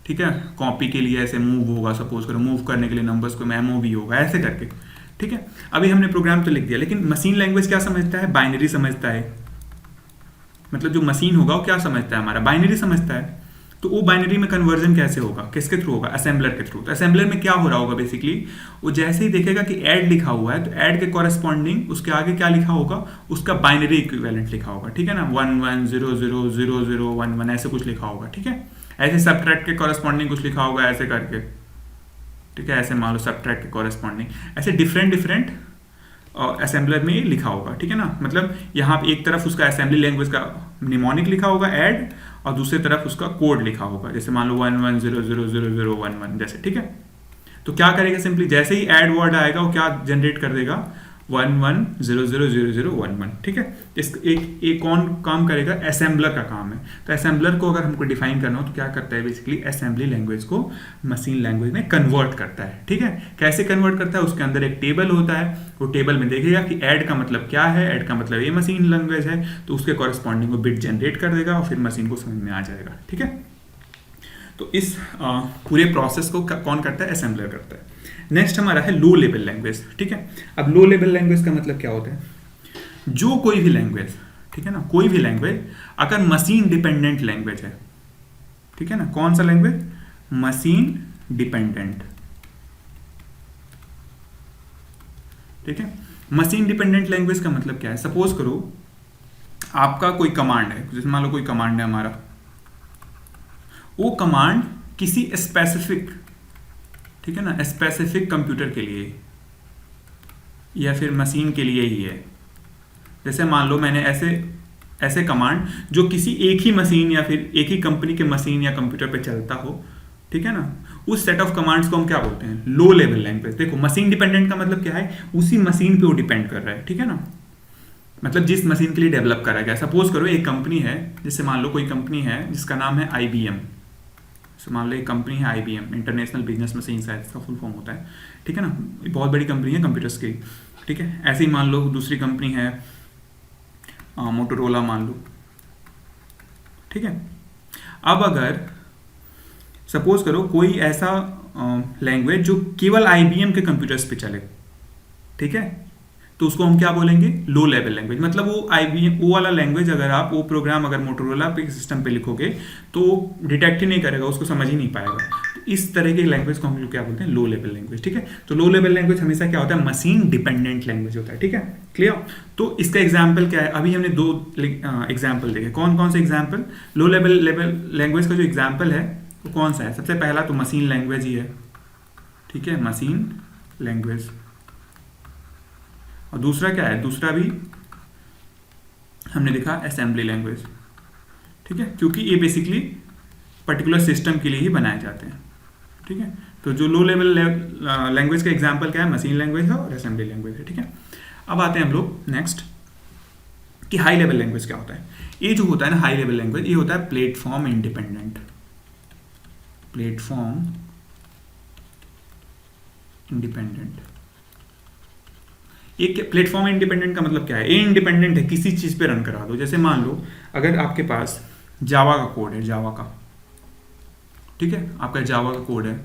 ठीक है, कॉपी के लिए ऐसे मूव होगा, सपोज करो मूव करने के लिए नंबर्स को एमओ भी होगा, ऐसे करके। ठीक है, अभी हमने प्रोग्राम तो लिख दिया, लेकिन मशीन लैंग्वेज क्या समझता है, बाइनरी समझता है। मतलब जो मशीन होगा वो क्या समझता है, हमारा बाइनरी समझता है। तो वो बाइनरी में कन्वर्जन कैसे होगा, किसके थ्रू होगा, असेंबलर के थ्रू। तो असेंबलर में क्या हो रहा होगा, बेसिकली वो जैसे ही देखेगा कि ऐड लिखा हुआ है तो ऐड के कॉरेस्पॉन्डिंग उसके आगे क्या लिखा होगा, उसका बाइनरी इक्विवेलेंट लिखा होगा। ठीक है ना, 1 1 0 0 0 0 1 1 ऐसे कुछ लिखा होगा। ठीक है, ऐसे सबट्रैक्ट के कॉरेस्पॉन्डिंग कुछ लिखा होगा ऐसे करके। ठीक है, ऐसे मान लो सबट्रैक्ट के कॉरेस्पॉन्डिंग ऐसे डिफरेंट असेंबलर में लिखा होगा। ठीक है ना, मतलब यहाँ एक तरफ उसका असेंबली लैंग्वेज का निमोनिक लिखा होगा ऐड, और दूसरी तरफ उसका कोड लिखा होगा, जैसे मान लो 1 1 0 0 0 0 1 1 जैसे। ठीक है, तो क्या करेगा, सिंपली जैसे ही ऐड वर्ड आएगा वो क्या जनरेट कर देगा, 1 1 0 0 0 0 1 1। ठीक है, एक कौन काम करेगा, असेंबलर का काम है। तो असेंबलर को अगर हमको डिफाइन करना हो तो क्या करता है, बेसिकली असेंबली लैंग्वेज को मशीन लैंग्वेज में कन्वर्ट करता है। ठीक है, कैसे कन्वर्ट करता है, उसके अंदर एक टेबल होता है, वो टेबल में देखेगा कि ऐड का मतलब क्या है, ऐड का मतलब ये मशीन लैंग्वेज है, तो उसके कॉरेस्पॉन्डिंग वो बिट जनरेट कर देगा और फिर मशीन को समझ में आ जाएगा। ठीक है, तो इस पूरे प्रोसेस को कौन करता है, असेंबलर करता है। नेक्स्ट हमारा है लो लेवल लैंग्वेज। ठीक है, अब लो लेवल लैंग्वेज का मतलब क्या होता है, जो कोई भी लैंग्वेज, ठीक है ना, कोई भी लैंग्वेज अगर मशीन डिपेंडेंट लैंग्वेज है, ठीक है ना, कौन सा लैंग्वेज, मशीन डिपेंडेंट। ठीक है, मशीन डिपेंडेंट लैंग्वेज का मतलब क्या है, सपोज करो आपका कोई कमांड है, जैसे मान लो कोई कमांड है हमारा, वो कमांड किसी स्पेसिफिक, ठीक है ना, स्पेसिफिक कंप्यूटर के लिए या फिर मशीन के लिए ही है। जैसे मान लो मैंने ऐसे कमांड जो किसी एक ही मशीन या फिर एक ही कंपनी के मशीन या कंप्यूटर पे चलता हो, ठीक है ना, उस सेट ऑफ कमांड्स को हम क्या बोलते हैं, लो लेवल लैंग्वेज। देखो, मशीन डिपेंडेंट का मतलब क्या है, उसी मशीन पे वो डिपेंड कर रहा है। ठीक है ना, मतलब जिस मशीन के लिए डेवलप करा गया। सपोज करो एक कंपनी है, जैसे मान लो कोई कंपनी है जिसका नाम है IBM। मान लो एक कंपनी है IBM, इंटरनेशनल बिजनेस मशीन, शायद इसका फुल फॉर्म होता है। ठीक है ना, बहुत बड़ी कंपनी है कंप्यूटर्स की। ठीक है, ऐसे ही मान लो दूसरी कंपनी है मोटोरोला मान लो। ठीक है, अब अगर सपोज करो कोई ऐसा लैंग्वेज जो केवल IBM के कंप्यूटर्स पे चले, ठीक है, तो उसको हम क्या बोलेंगे, लो लेवल लैंग्वेज। मतलब वो IBM वो वाला लैंग्वेज अगर आप वो प्रोग्राम अगर मोटोरोला पे सिस्टम पे लिखोगे तो डिटेक्ट ही नहीं करेगा, उसको समझ ही नहीं पाएगा। तो इस तरह के लैंग्वेज को हम लोग क्या बोलते हैं, लो लेवल लैंग्वेज। ठीक है, तो लो लेवल लैंग्वेज हमेशा क्या होता है, मशीन डिपेंडेंट लैंग्वेज होता है। ठीक है, क्लियर। तो इसका एग्जाम्पल क्या है, अभी हमने 2 एग्जाम्पल देखे। कौन कौन से एग्जाम्पल, लो लेवल लैंग्वेज का जो एग्जाम्पल है वो कौन सा है, सबसे पहला तो मशीन लैंग्वेज ही है। ठीक है, मशीन लैंग्वेज। और दूसरा क्या है, दूसरा भी हमने देखा असेंबली लैंग्वेज। ठीक है, क्योंकि ये बेसिकली पर्टिकुलर सिस्टम के लिए ही बनाए जाते हैं। ठीक है, तो जो लो लेवल लैंग्वेज का एग्जांपल क्या है, मशीन लैंग्वेज है और असेंबली लैंग्वेज है। ठीक है, अब आते हैं हम लोग नेक्स्ट कि हाई लेवल लैंग्वेज क्या होता है। ये जो होता है ना हाई लेवल लैंग्वेज, ये होता है प्लेटफॉर्म इंडिपेंडेंट। Platform independent. एक प्लेटफॉर्म इंडिपेंडेंट का मतलब क्या है, ये इंडिपेंडेंट है, किसी चीज पे रन करा दो। जैसे मान लो अगर आपके पास जावा का कोड है, जावा का, ठीक है, आपका जावा का कोड है,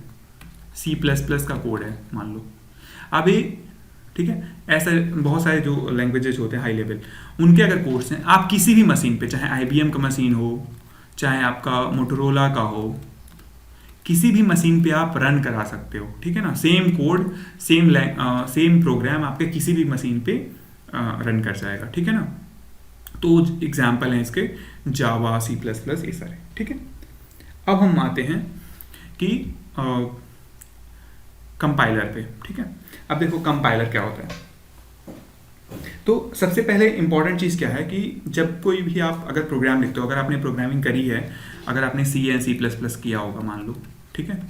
C++ का कोड है मान लो। अभी ठीक है, ऐसे बहुत सारे जो लैंग्वेजेस होते हैं हाई लेवल, उनके अगर कोड्स हैं, आप किसी भी मशीन पे, चाहे IBM का मशीन हो, चाहे आपका मोटोरोला का हो, किसी भी मशीन पे आप रन करा सकते हो। ठीक है ना, सेम कोड सेम प्रोग्राम आपके किसी भी मशीन पे रन कर जाएगा। ठीक है ना, तो एग्जाम्पल हैं इसके जावा, C++, ये सारे। ठीक है, अब हम आते हैं कि कंपाइलर पे। ठीक है, अब देखो कंपाइलर क्या होता है। तो सबसे पहले इंपॉर्टेंट चीज़ क्या है कि जब कोई भी आप अगर प्रोग्राम लिखते हो, अगर आपने प्रोग्रामिंग करी है, अगर आपने C या C++ किया होगा मान लो, ठीक है,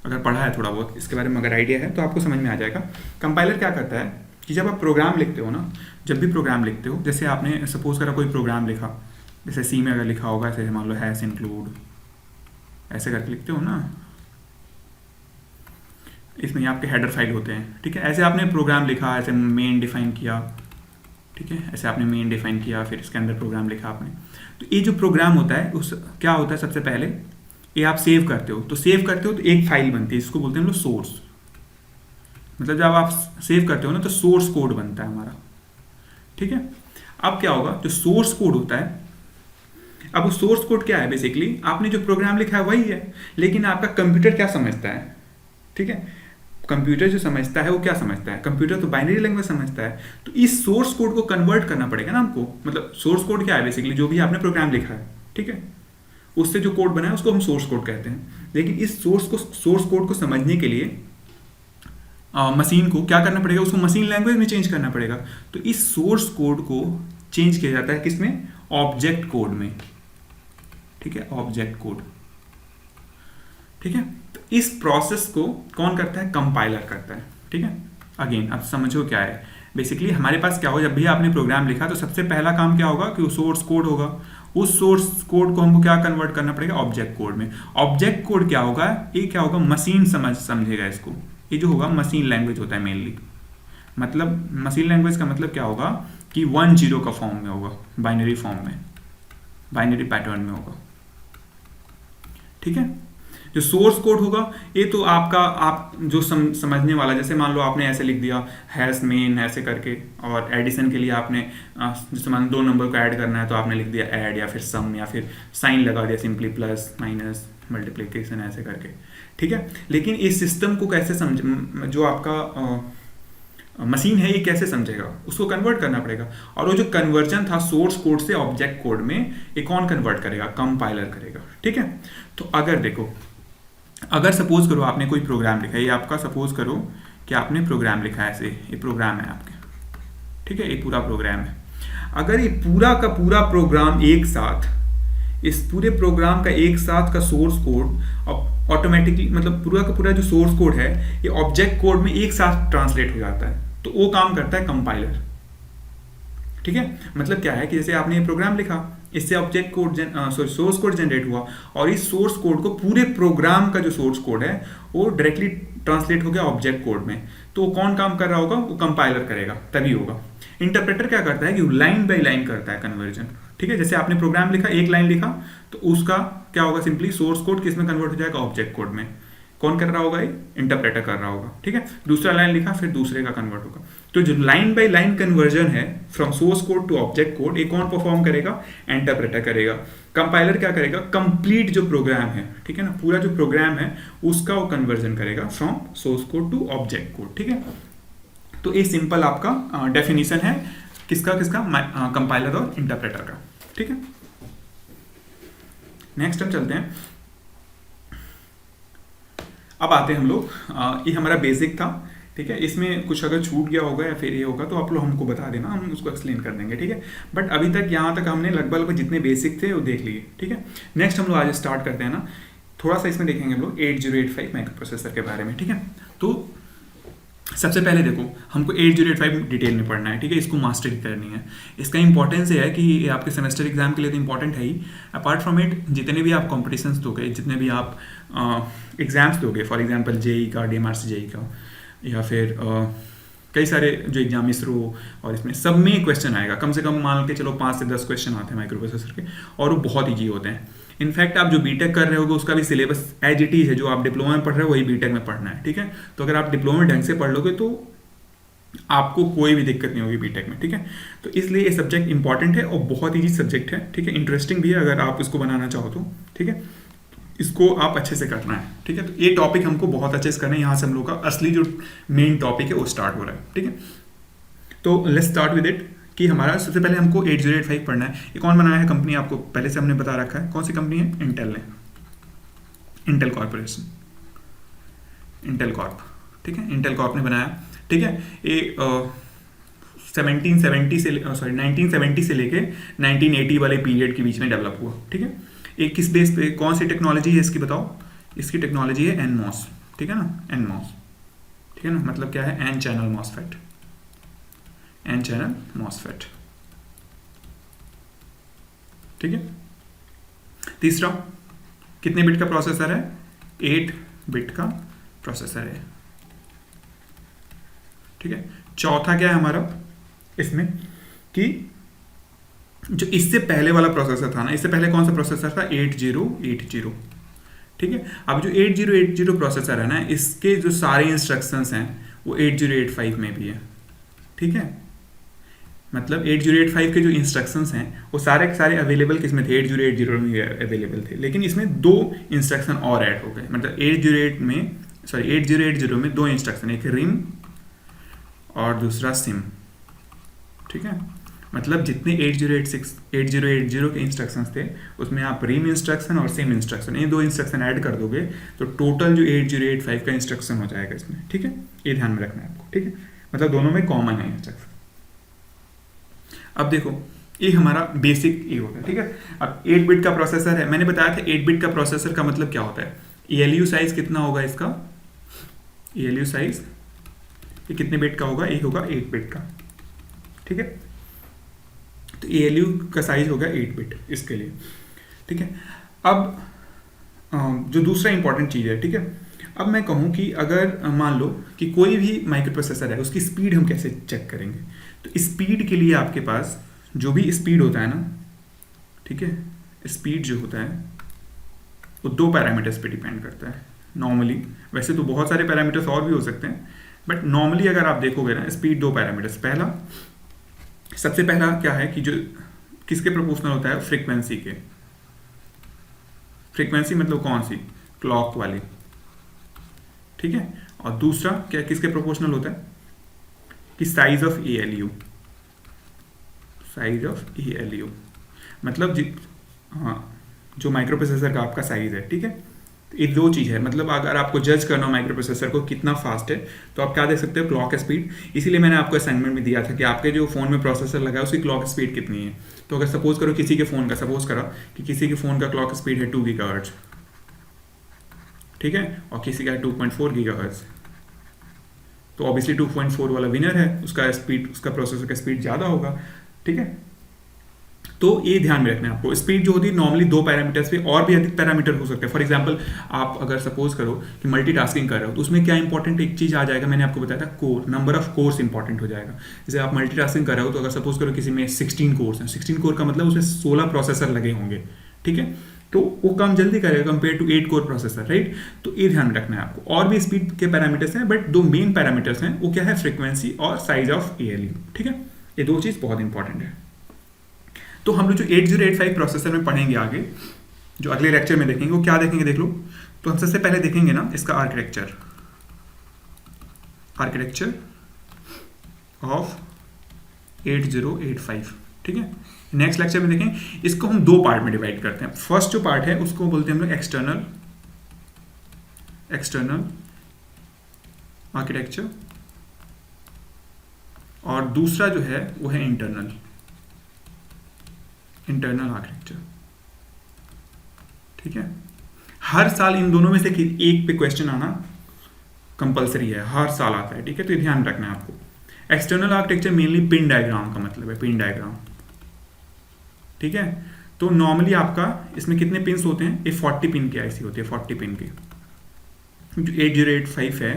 अगर पढ़ा है थोड़ा बहुत इसके बारे में, अगर आइडिया है तो आपको समझ में आ जाएगा। कंपाइलर क्या करता है कि जब आप प्रोग्राम लिखते हो ना, जब भी प्रोग्राम लिखते हो, जैसे आपने सपोज करा कोई प्रोग्राम लिखा, जैसे सी में अगर लिखा होगा ऐसे मान लो हैश इंक्लूड, ऐसे करके लिखते हो ना, इसमें आपके हेडर फाइल होते हैं, ठीक है। ऐसे आपने प्रोग्राम लिखा, ऐसे मेन डिफाइन किया, ठीक है, ऐसे आपने मेन डिफाइन किया, फिर इसके अंदर प्रोग्राम लिखा आपने। तो ये जो प्रोग्राम होता है उस क्या होता है, सबसे पहले ये आप सेव करते हो, तो सेव करते हो तो एक फाइल बनती है, इसको बोलते हैं हम लोग सोर्स। मतलब जब आप सेव करते हो ना तो सोर्स कोड बनता है हमारा, ठीक है। अब क्या होगा, जो सोर्स कोड होता है, अब वो सोर्स कोड क्या है, बेसिकली आपने जो प्रोग्राम लिखा है वही है, लेकिन आपका कंप्यूटर क्या समझता है, ठीक है। कंप्यूटर जो समझता है वो क्या समझता है, कंप्यूटर तो बाइनरी लैंग्वेज समझता है। तो इस सोर्स कोड को कन्वर्ट करना पड़ेगा ना हमको। मतलब सोर्स कोड क्या है, बेसिकली जो भी आपने प्रोग्राम लिखा है, ठीक है, उससे जो कोड बना है उसको हम सोर्स कोड कहते हैं। लेकिन इस सोर्स कोड को समझने के लिए मशीन को क्या करना पड़ेगा, उसको मशीन लैंग्वेज में चेंज करना पड़ेगा। तो इस सोर्स कोड को चेंज किया जाता है किसमें, ऑब्जेक्ट कोड में, ठीक है, ऑब्जेक्ट कोड, ठीक है। तो इस प्रोसेस को कौन करता है, कंपाइलर करता है, ठीक है। अगेन अब समझो क्या है, बेसिकली हमारे पास क्या हो, जब भी आपने प्रोग्राम लिखा तो सबसे पहला काम क्या होगा कि वो सोर्स कोड होगा, उस सोर्स कोड को हमको क्या कन्वर्ट करना पड़ेगा, ऑब्जेक्ट कोड में। ऑब्जेक्ट कोड क्या होगा, ये क्या होगा, मशीन समझेगा इसको। ये जो होगा मशीन लैंग्वेज होता है मेनली। मतलब मशीन लैंग्वेज का मतलब क्या होगा कि 1-0 का फॉर्म में होगा, बाइनरी फॉर्म में, बाइनरी पैटर्न में होगा, ठीक है। जो सोर्स कोड होगा ये तो आपका आप जो समझने वाला, जैसे मान लो आपने ऐसे लिख दिया हैश मेन ऐसे करके, और एडिशन के लिए आपने जैसे मान 2 नंबर को ऐड करना है तो आपने लिख दिया ऐड, या फिर सम, या फिर साइन लगा दिया सिंपली प्लस माइनस मल्टीप्लिकेशन ऐसे करके, ठीक है। लेकिन इस सिस्टम को कैसे समझ, जो आपका मशीन है ये कैसे समझेगा, उसको कन्वर्ट करना पड़ेगा। और वो जो कन्वर्जन था सोर्स कोड से ऑब्जेक्ट कोड में, ये कौन कन्वर्ट करेगा, कंपाइलर करेगा, ठीक है। तो अगर देखो, अगर सपोज करो आपने कोई प्रोग्राम लिखा है, ये आपका सपोज करो कि आपने प्रोग्राम लिखा है, ऐसे ये प्रोग्राम है आपके, ठीक है, ये पूरा प्रोग्राम है। अगर ये पूरा का पूरा प्रोग्राम एक साथ, इस पूरे प्रोग्राम का एक साथ का सोर्स कोड ऑटोमेटिकली, मतलब पूरा का पूरा जो सोर्स कोड है ये ऑब्जेक्ट कोड में एक साथ ट्रांसलेट हो जाता है, तो वो काम करता है कंपाइलर, ठीक है। मतलब क्या है कि जैसे आपने ये प्रोग्राम लिखा, इससे object code source code generate हुआ, और इस सोर्स कोड को पूरे प्रोग्राम का जो सोर्स कोड है वो डायरेक्टली ट्रांसलेट हो गया ऑब्जेक्ट कोड में। तो वो कौन काम कर रहा होगा, वो कंपाइलर करेगा, तभी होगा। इंटरप्रेटर क्या करता है कि लाइन बाय लाइन करता है कन्वर्जन, ठीक है। जैसे आपने प्रोग्राम लिखा, एक लाइन लिखा, तो उसका क्या होगा, सिंपली सोर्स कोड किस में कन्वर्ट हो जाएगा, ऑब्जेक्ट कोड में। कौन कर रहा होगा, ये इंटरप्रेटर कर रहा होगा, ठीक है। दूसरा लाइन लिखा, फिर दूसरे का कन्वर्ट होगा। तो जो लाइन बाय लाइन कन्वर्जन है from source code to object code, ये कौन परफॉर्म करेगा, इंटरप्रेटर करेगा। कंपाइलर क्या करेगा, कंप्लीट जो प्रोग्राम है, ठीक है ना, पूरा जो प्रोग्राम है उसका वो कन्वर्जन करेगा from source code to object code, ठीक है। तो ये सिंपल आपका डेफिनेशन है किसका कंपाइलर और इंटरप्रेटर का, ठीक है। नेक्स्ट हम चलते हैं, अब आते हैं हम लोग, ये हमारा बेसिक था, ठीक है। इसमें कुछ अगर छूट गया होगा या फिर ये होगा तो आप लोग हमको बता देना, हम उसको एक्सप्लेन कर देंगे, ठीक है। बट अभी तक यहाँ तक हमने लगभग जितने बेसिक थे वो देख लिए, ठीक है। नेक्स्ट हम लोग आज स्टार्ट करते हैं ना, थोड़ा सा इसमें देखेंगे हम लोग 8085 माइक्रो प्रोसेसर के बारे में, ठीक है। तो सबसे पहले देखो, हमको 8085 डिटेल में पढ़ना है, ठीक है, इसको मास्टरी करनी है। इसका इंपॉर्टेंस ये है कि ये आपके सेमेस्टर एग्जाम के लिए तो इंपॉर्टेंट है ही, अपार्ट फ्रॉम इट जितने भी आप कॉम्पिटिशन्स दोगे, जितने भी आप एग्जाम्स दोगे, फॉर एग्जांपल जेई का, DMRC जेई का, या फिर कई सारे जो एग्जाम इसरो, और इसमें सब में क्वेश्चन आएगा, कम से कम मान के चलो 5 से 10 क्वेश्चन आते हैं माइक्रो प्रोसेसर के, और वो बहुत ईजी होते हैं। इनफैक्ट आप जो बीटेक कर रहे होगे उसका भी सिलेबस एज इट इज है, जो आप डिप्लोमा में पढ़ रहे हो वही बीटेक में पढ़ना है, ठीक है। तो अगर आप डिप्लोमा में ढंग से पढ़ लोगे तो आपको कोई भी दिक्कत नहीं होगी बीटेक में, ठीक है। तो इसलिए ये सब्जेक्ट इंपॉर्टेंट है और बहुत ईजी सब्जेक्ट है, ठीक है। इंटरेस्टिंग भी है अगर आप इसको बनाना चाहो तो, ठीक है। इसको आप अच्छे से करना है, ठीक है। तो ये टॉपिक हमको बहुत अच्छे से करना है, यहाँ से हम लोग का असली जो मेन टॉपिक है वो स्टार्ट हो रहा है, ठीक है। तो लेट्स स्टार्ट विद इट, कि हमारा सबसे पहले हमको 8085 पढ़ना है। ये कौन बनाया है, कंपनी आपको पहले से हमने बता रखा है, कौन सी कंपनी है, इंटेल ने, इंटेल कॉर्पोरेशन, इंटेल कॉर्प, ठीक है, इंटेल कॉर्प ने बनाया, ठीक है। ये 1970 से लेके 1980 वाले पीरियड के बीच में डेवलप हुआ, ठीक है। एक किस बेस पे, कौन सी टेक्नोलॉजी है इसकी बताओ, इसकी टेक्नोलॉजी है NMOS, ठीक है ना, NMOS, ठीक है ना, मतलब क्या है, N channel MOSFET, N channel MOSFET, ठीक है। तीसरा, कितने बिट का प्रोसेसर है? 8 बिट का प्रोसेसर है, ठीक है। चौथा क्या है हमारा इसमें कि जो इससे पहले वाला प्रोसेसर था ना, इससे पहले कौन सा प्रोसेसर था? 8080, ठीक है। अब जो 8080 प्रोसेसर है ना, इसके जो सारे इंस्ट्रक्शंस हैं वो 8085 में भी है, ठीक है। मतलब 8085 के जो इंस्ट्रक्शंस हैं वो सारे के सारे अवेलेबल किस में थे? 8080 में अवेलेबल थे, लेकिन इसमें 2 इंस्ट्रक्शन और ऐड हो गए। मतलब 8080 में 2 इंस्ट्रक्शन, एक रिम और दूसरा सिम, ठीक है। मतलब जितने 8080 के इंस्ट्रक्शंस थे उसमें आप रिम इंस्ट्रक्शन और सिम इंस्ट्रक्शन, ये 2 इंस्ट्रक्शन ऐड कर दोगे तो टोटल जो 8085 का इंस्ट्रक्शन हो जाएगा इसमें, ठीक है। ये ध्यान में रखना है आपको, ठीक है। मतलब दोनों में कॉमन है इंस्ट्रक्शन। अब देखो, ये हमारा बेसिक ये होता है, ठीक है। अब 8 बिट का प्रोसेसर है, मैंने बताया था 8 बिट का प्रोसेसर का मतलब क्या होता है। ALU साइज कितना होगा इसका? ALU साइज ये कितने बिट का होगा? ये होगा 8 बिट का, ठीक है। तो ALU का साइज होगा 8 बिट इसके लिए, ठीक है। अब जो दूसरा इंपॉर्टेंट चीज़ है, ठीक है। अब मैं कहूँ कि अगर मान लो कि कोई भी माइक्रो प्रोसेसर है, उसकी स्पीड हम कैसे चेक करेंगे? तो स्पीड के लिए आपके पास जो भी स्पीड होता है ना, ठीक है, स्पीड जो होता है वो 2 पैरामीटर्स पे डिपेंड करता है नॉर्मली। वैसे तो बहुत सारे पैरामीटर्स और भी हो सकते हैं, बट नॉर्मली अगर आप देखोगे ना, स्पीड 2 पैरामीटर्स। पहला, सबसे पहला क्या है कि जो किसके प्रोपोर्शनल होता है? फ्रीक्वेंसी के। फ्रीक्वेंसी मतलब कौन सी? क्लॉक वाली, ठीक है। और दूसरा क्या किसके प्रोपोर्शनल होता है? कि size of ALU, size of ALU मतलब जो माइक्रो प्रोसेसर का आपका साइज है, ठीक है। तो ये 2 चीज़ है। मतलब अगर आपको जज करना हो माइक्रो प्रोसेसर को कितना फास्ट है, तो आप क्या देख सकते हो? Clock speed. इसीलिए मैंने आपको असाइनमेंट में दिया था कि आपके जो फ़ोन में प्रोसेसर लगा है उसकी क्लॉक स्पीड कितनी है। तो अगर सपोज करो किसी के फ़ोन का, सपोज करो कि किसी के फ़ोन का क्लॉक स्पीड है 2 GHz, ठीक है, और किसी का 2.4 GHz, तो ऑब्वियसली 2.4 वाला विनर है, उसका स्पीड, उसका प्रोसेसर का स्पीड ज़्यादा होगा, ठीक है। तो ये ध्यान में रखना है आपको। स्पीड जो होती है नॉर्मली 2 पैरामीटर्स पे, और भी अधिक पैरामीटर हो सकते हैं। फॉर एग्जांपल, आप अगर सपोज करो कि मल्टीटास्किंग कर रहे हो तो उसमें क्या इंपॉर्टेंट एक चीज़ आ जाएगा, मैंने आपको बताया था, core, number of course important हो जाएगा। जैसे आप मल्टीटास्किंग कर रहे हो तो अगर सपोज करो किसी में 16 कोर्स हैं, 16 कोर का मतलब उसमें 16 प्रोसेसर लगे होंगे, ठीक है। तो वो काम जल्दी करेगा compare to 8 core processor, right. तो ये ध्यान रखना है आपको। और भी स्पीड के पैरामीटर्स हैं, बट 2 मेन पैरामीटर्स हैं, वो क्या है? फ्रीक्वेंसी और साइज ऑफ ALU, ठीक है। ये 2 चीज़ बहुत इंपॉर्टेंट है। तो हम लोग जो 8085 प्रोसेसर में पढ़ेंगे आगे, जो अगले लेक्चर में देखेंगे, वो क्या देखेंगे देख लो। तो हम सबसे पहले देखेंगे ना इसका आर्किटेक्चर ऑफ 8085, ठीक है। नेक्स्ट लेक्चर में देखें। इसको हम 2 पार्ट में डिवाइड करते हैं। फर्स्ट जो पार्ट है उसको बोलते हैं हम लोग एक्सटर्नल आर्किटेक्चर, और दूसरा जो है वो है इंटरनल आर्किटेक्चर, ठीक है। हर साल इन दोनों में से एक पे क्वेश्चन आना कंपलसरी है, हर साल आता है, ठीक है। तो ये ध्यान रखना है आपको। External architecture mainly pin diagram का मतलब है, पिन डायग्राम, ठीक है। तो नॉर्मली आपका इसमें कितने पिन्स होते हैं? ये 40 पिन की आईसी होती है, 40 पिन की। जो 8085 है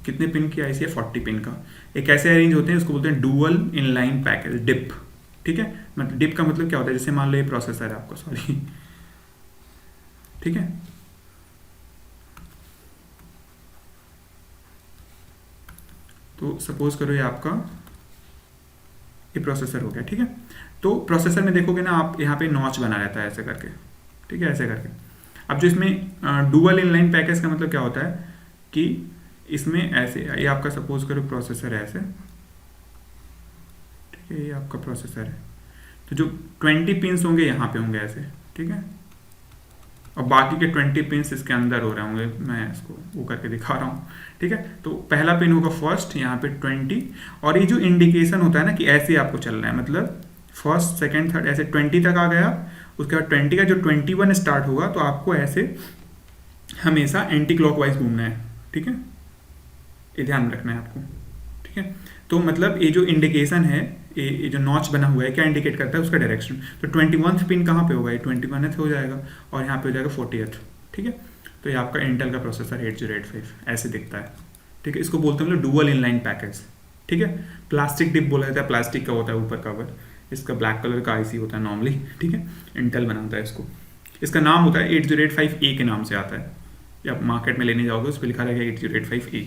कितने पिन की आईसी है? 40 पिन का। ये कैसे अरेंज होते हैं? उसको बोलते हैं डुअल इनलाइन पैकेज, डिप, ठीक है। मतलब डिप का मतलब क्या होता है? जैसे मान लो ये प्रोसेसर है आपका, सॉरी, ठीक है। तो सपोज करो ये आपका ये प्रोसेसर हो गया, ठीक है। तो प्रोसेसर में देखोगे ना आप, यहाँ पे नॉच बना रहता है ऐसे करके, ठीक है, ऐसे करके। अब जो इसमें डुअल इनलाइन पैकेज का मतलब क्या होता है कि इसमें ऐसे, ये आपका सपोज करो प्रोसेसर है ऐसे, ठीक है, ये आपका प्रोसेसर है। तो जो 20 पिन्स होंगे यहाँ पे होंगे ऐसे, ठीक है, और बाकी के 20 पिन्स इसके अंदर हो रहे होंगे। मैं इसको वो करके दिखा रहा हूँ, ठीक है। तो पहला पिन होगा फर्स्ट, यहाँ पे 20, और ये जो इंडिकेशन होता है ना कि ऐसे आपको चलना है, मतलब फर्स्ट सेकंड थर्ड ऐसे 20 तक आ गया। उसके बाद 20 का जो 21 स्टार्ट होगा तो आपको ऐसे हमेशा एंटी क्लॉकवाइज घूमना है, ठीक है। ये ध्यान रखना है आपको, ठीक है। तो मतलब ये जो इंडिकेशन है ये जो नॉच बना हुआ है क्या इंडिकेट करता है, उसका डायरेक्शन। तो 21th पिन कहाँ पे होगा, ये 21th हो जाएगा और यहाँ पे हो जाएगा 40th। ठीक है, तो ये आपका इंटेल का प्रोसेसर 8085 ऐसे दिखता है। ठीक है, इसको बोलते हैं हम लोग डुअल इनलाइन पैकेज। ठीक है, प्लास्टिक डिप बोला जाता है, प्लास्टिक का होता है ऊपर कवर, इसका ब्लैक कलर का आईसी होता है नॉर्मली। ठीक है, इंटेल बनाता है इसको, इसका नाम होता है 8085A के नाम से आता है, या आप मार्केट में लेने जाओगे उस पर लिखा रहेगा 8085A।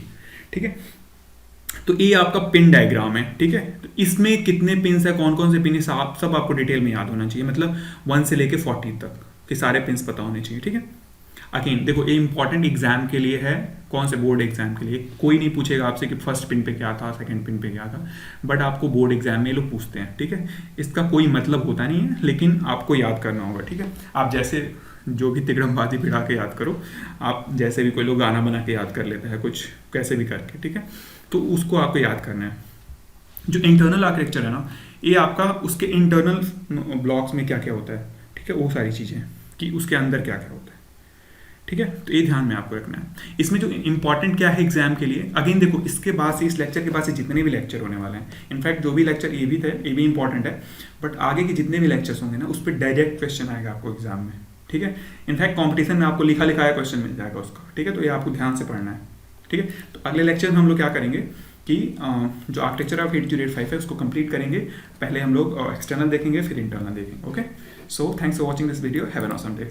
ठीक है, तो ये आपका पिन डायग्राम है। ठीक है, तो इसमें कितने पिन्स है, कौन कौन से पिन है, सब आपको डिटेल में याद होना चाहिए, मतलब 1 से लेके 40 तक के सारे पिन्स पता होने चाहिए। ठीक है, अगेन देखो ये इंपॉर्टेंट एग्जाम के लिए है, कौन से बोर्ड एग्जाम के लिए। कोई नहीं पूछेगा आपसे कि फर्स्ट पिन पे क्या था, सेकंड पिन पे क्या था, बट आपको बोर्ड एग्जाम में ये लोग पूछते हैं। ठीक है, इसका कोई मतलब होता नहीं है, लेकिन आपको याद करना होगा। ठीक है, आप जैसे जो भी तिगड़मबाजी भिड़ा के याद करो, आप जैसे भी कोई लोग गाना बना के याद कर लेता है कुछ कैसे भी करके। ठीक है, तो उसको आपको याद करना है। जो इंटरनल आर्किटेक्चर है ना, ये आपका उसके इंटरनल ब्लॉक्स में क्या क्या होता है। ठीक है, वो सारी चीज़ें कि उसके अंदर क्या क्या होता है। ठीक है, तो ये ध्यान में आपको रखना है। इसमें जो इंपॉर्टेंट क्या है एग्जाम के लिए, अगेन देखो इसके बाद से, इस लेक्चर के बाद से जितने भी लेक्चर होने वाले हैं, इनफैक्ट जो भी लेक्चर ये भी थे ये भी इंपॉर्टेंट है, बट आगे के जितने भी लेक्चर्स होंगे ना उस पर डायरेक्ट क्वेश्चन आएगा आपको एग्जाम में। ठीक है, इनफैक्ट कॉम्पिटिशन में आपको लिखा लिखाया क्वेश्चन मिल जाएगा उसका। ठीक है, तो ये आपको ध्यान से पढ़ना है। ठीक है, तो अगले लेक्चर में हम लोग क्या करेंगे कि जो आर्किटेक्चर ऑफ 8085 है उसको कंप्लीट करेंगे। पहले हम लोग एक्सटर्नल देखेंगे, फिर इंटरनल देखेंगे। Okay, so thanks for watching this video, have an awesome day.